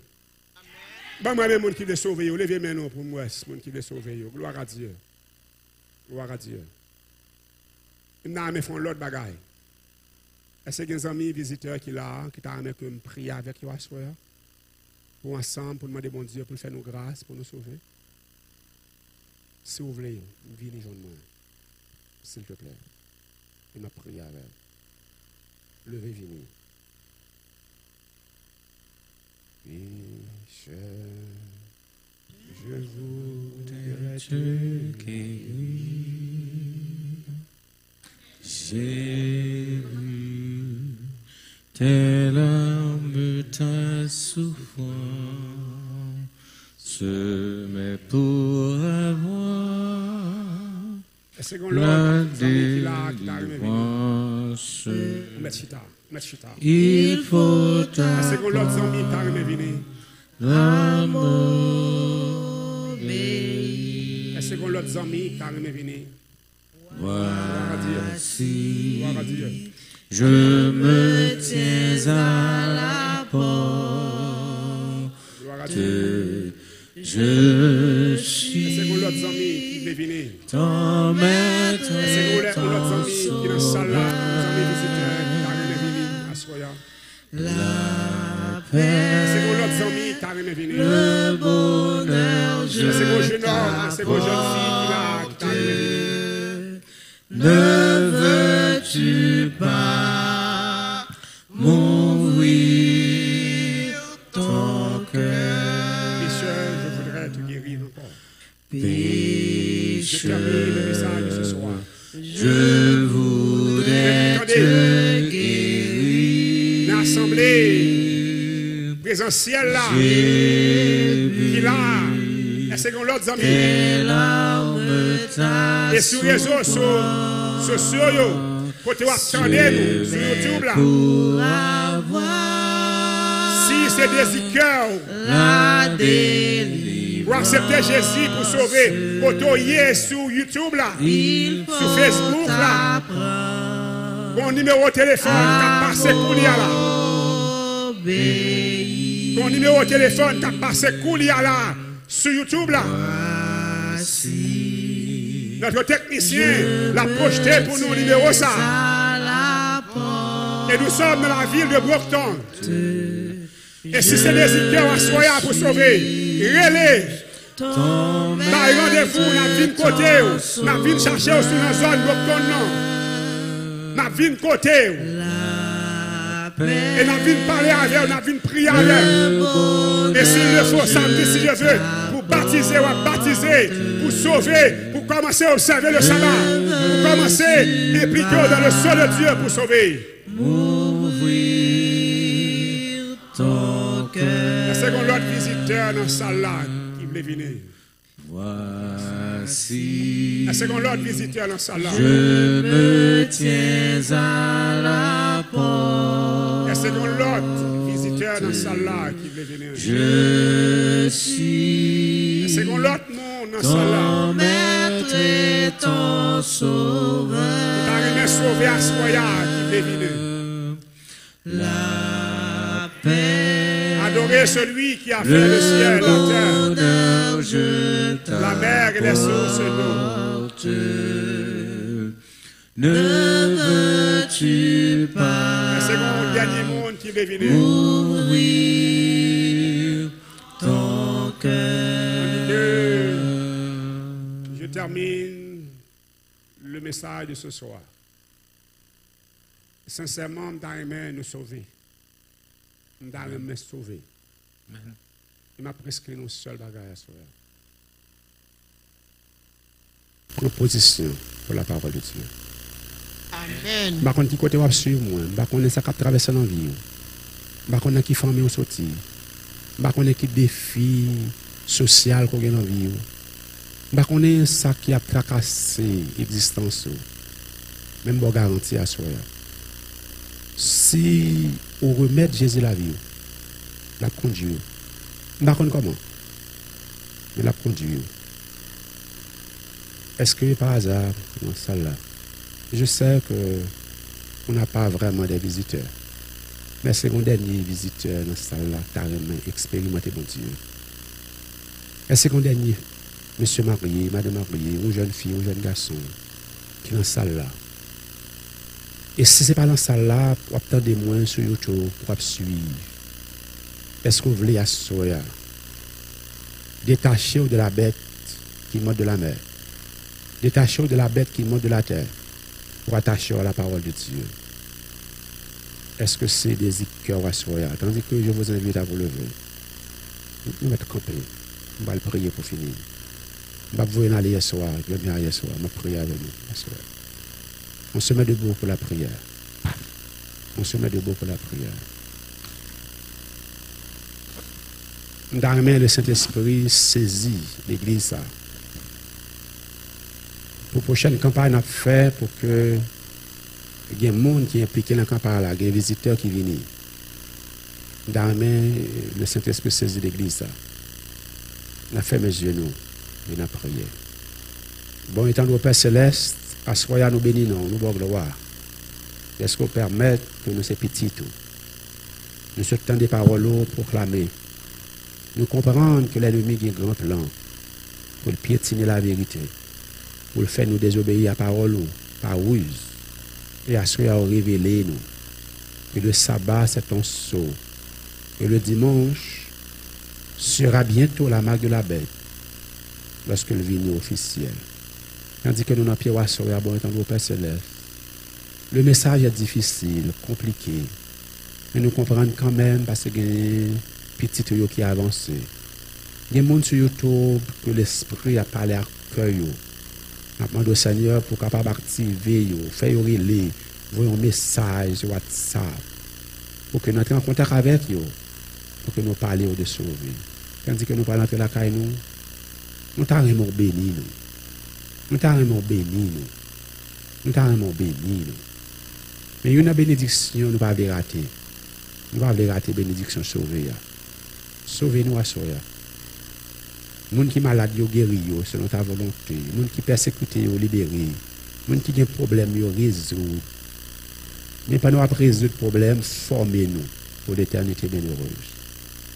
Speaker 2: Bon, moi, les gens qui ont sauvé, levez maintenant pour moi, les gens qui ont sauvé. Gloire à Dieu. Gloire à Dieu. Ils n'ont fait l'autre bagaille. Est-ce qu'il y a des amis visiteurs qui ont prié avec eux à Soya? Pour ensemble, pour demander bon Dieu, pour faire nos grâces, pour nous sauver? Si vous voulez, venez joindre moi. S'il te plaît. Et m'a prié avec. Levez, venez. Je voudrais te guérir.
Speaker 1: J'ai vu tes larmes, ta souffrance, mais pour avoir la délivrance, il faut voici, je me tiens à la porte, je suis ton maître, ton sauveur, la paix, le bonheur, je t'apporte. Ne veux-tu pas m'ouvrir ton cœur?
Speaker 2: Pécheur, je voudrais te guérir encore.
Speaker 1: Pécheur,
Speaker 2: je
Speaker 1: voudrais te guérir.
Speaker 2: L'assemblée présentielle là, qui là, est-ce qu'on l'autre amis? Et sur les réseaux sociaux, pour te attendre nous sur YouTube là. Si c'est des cœurs, pour accepter Jésus pour sauver, pour te sur YouTube là, sur Facebook là, mon numéro de téléphone qui passe Koulia là. Mon numéro de téléphone qui passe Koulia là, sur YouTube là. Notre technicien l'a projeté pour nous numéro ça. Et nous sommes dans la ville de Brockton. Et si c'est des cœurs à Soya pour sauver, relais. Rendez-vous, nous venons côté. Nous venons chercher sur la zone Brockton. Nous venons côté. Et nous venons parler avec eux, nous venons prier avec eux. Et s'il le faut, samedi, si je veux, pour baptiser ou baptiser, pour sauver, pour commencer à observer le sabbat, pour commencer à impliquer dans le sceau de Dieu pour sauver.
Speaker 1: M'ouvrir ton cœur.
Speaker 2: Est-ce qu'on l'autre visiteur visiteur dans la salle là qui voulait venir.
Speaker 1: Voici,
Speaker 2: Est-ce qu'on l'autre visiteur dans la salle là?
Speaker 1: je me tiens à la porte.
Speaker 2: Est-ce qu'on l'autre visiteur dans la salle là qui voulait venir?
Speaker 1: Je suis
Speaker 2: Est-ce qu'on l'autre monde dans la salle là?
Speaker 1: ton maître et ton sauveur.
Speaker 2: T'as rien sauvé à soya qui voulait venir.
Speaker 1: La paix,
Speaker 2: Adorez celui qui a fait le ciel, la terre,
Speaker 1: l'honneur, je
Speaker 2: la mer et les sources d'eau.
Speaker 1: t'apporte. Ne veux-tu pas
Speaker 2: Est-ce qu'on dernier monde qui veut venir?
Speaker 1: ouvrir ton cœur?
Speaker 2: Je termine le message de ce soir. Sincèrement, je aimé nous sauver. Je aimé sauver. Il m'a prescrit nos seuls bagages à sauver. Proposition pour la parole de Dieu.
Speaker 3: Amen.
Speaker 2: Je ne sais pas qui côté vous suivre moi. Je ne sais pas ça qui traverse dans la vie. Je ne sais pas qui famille vous sortir. Je ne sais pas qui défi social qu'on a dans la vie. Je ne sais pas ça qui a tracassé l'existence. Même pour garantir à soi. Si on remet Jésus la vie, la conduire. Je ne sais pas comment. Mais la conduire. Est-ce que par hasard, dans ça là, je sais qu'on n'a pas vraiment des visiteurs. Mais c'est mon dernier visiteur dans cette salle-là, carrément expérimenté mon Dieu. Est-ce que mon dernier, monsieur marié, madame mariée, ou jeune fille, ou jeune garçon, qui est dans cette salle-là? Et si ce n'est pas dans cette salle-là, pour attendre moins sur YouTube, pour suivre. Est-ce que vous voulez assurer, détacher de la bête qui monte de la mer, détacher de la bête qui monte de la terre, pour attacher à la parole de Dieu? Est-ce que c'est des cœurs à soi? Tandis que je vous invite à vous lever. Nous mettons camper. On va le prier pour finir. On va vous aller hier soir. Je viens hier soir. On va prier avec nous. On se met debout pour la prière. On se met debout pour la prière. Dans la main, le Saint-Esprit saisit l'église. Ça. Pour la prochaine campagne, on a fait pour que il y a des gens qui sont impliqués dans la campagne, il y a des visiteurs qui viennent. Dans la main, le Saint-Esprit saisit l'église. On a fait mes yeux, nous, et on a prié. Bon, étant donné Père Céleste, à soi, nous bénissons, nous bon gloire. Est-ce qu'on permet que nous soyons petits tout? Nous sommes des paroles proclamées. Nous comprenons que l'ennemi a un grand plan pour piétiner la vérité, pour le faire nous désobéir à la parole, par ruse. Et à ce qu'on révélé nous que le sabbat c'est ton sceau. Et le dimanche sera bientôt la marque de la bête lorsque le venu officiel. Tandis que nous n'avons pas à soeur bon étant au Père Céleste. Le message est difficile, compliqué. Mais nous comprenons quand même parce que y a petit tuyau qui a avancé. Il y a des gens sur YouTube que l'esprit a parlé à cœur. Je demande au Seigneur pour capable activer, faire relais, voyons un message sur WhatsApp, pour que nous entrions en contact avec eux, pour que nous parlions de sauver. Tandis que nous parlons de la caille, nous t'arrêtons béni, nous t'arrêtons béni, nous t'arrêtons béni. Mais une bénédiction, nous ne pouvons pas rater. Nous ne pouvons pas rater la bénédiction sauvée. Sauvez-nous à soi. Les gens qui sont malades, ils sont guéris selon ta volonté. Les gens qui sont persécutés, ils sont libérés. Les gens qui ont des problèmes, ils résolvent. Mais pendant après résoudre le problème, formez-nous pour l'éternité bienheureuse.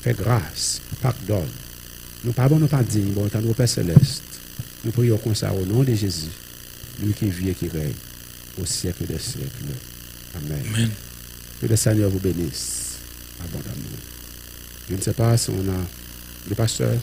Speaker 2: Fais grâce, pardonne. Nous pardonnons, nous pas dignes, bon, tant au Père Céleste. Nous prions comme ça au nom de Jésus, lui qui vit et qui règne au siècle des siècles. Amen.
Speaker 1: Amen.
Speaker 2: Que le Seigneur vous bénisse abondamment. Je ne sais pas si on a le pasteur.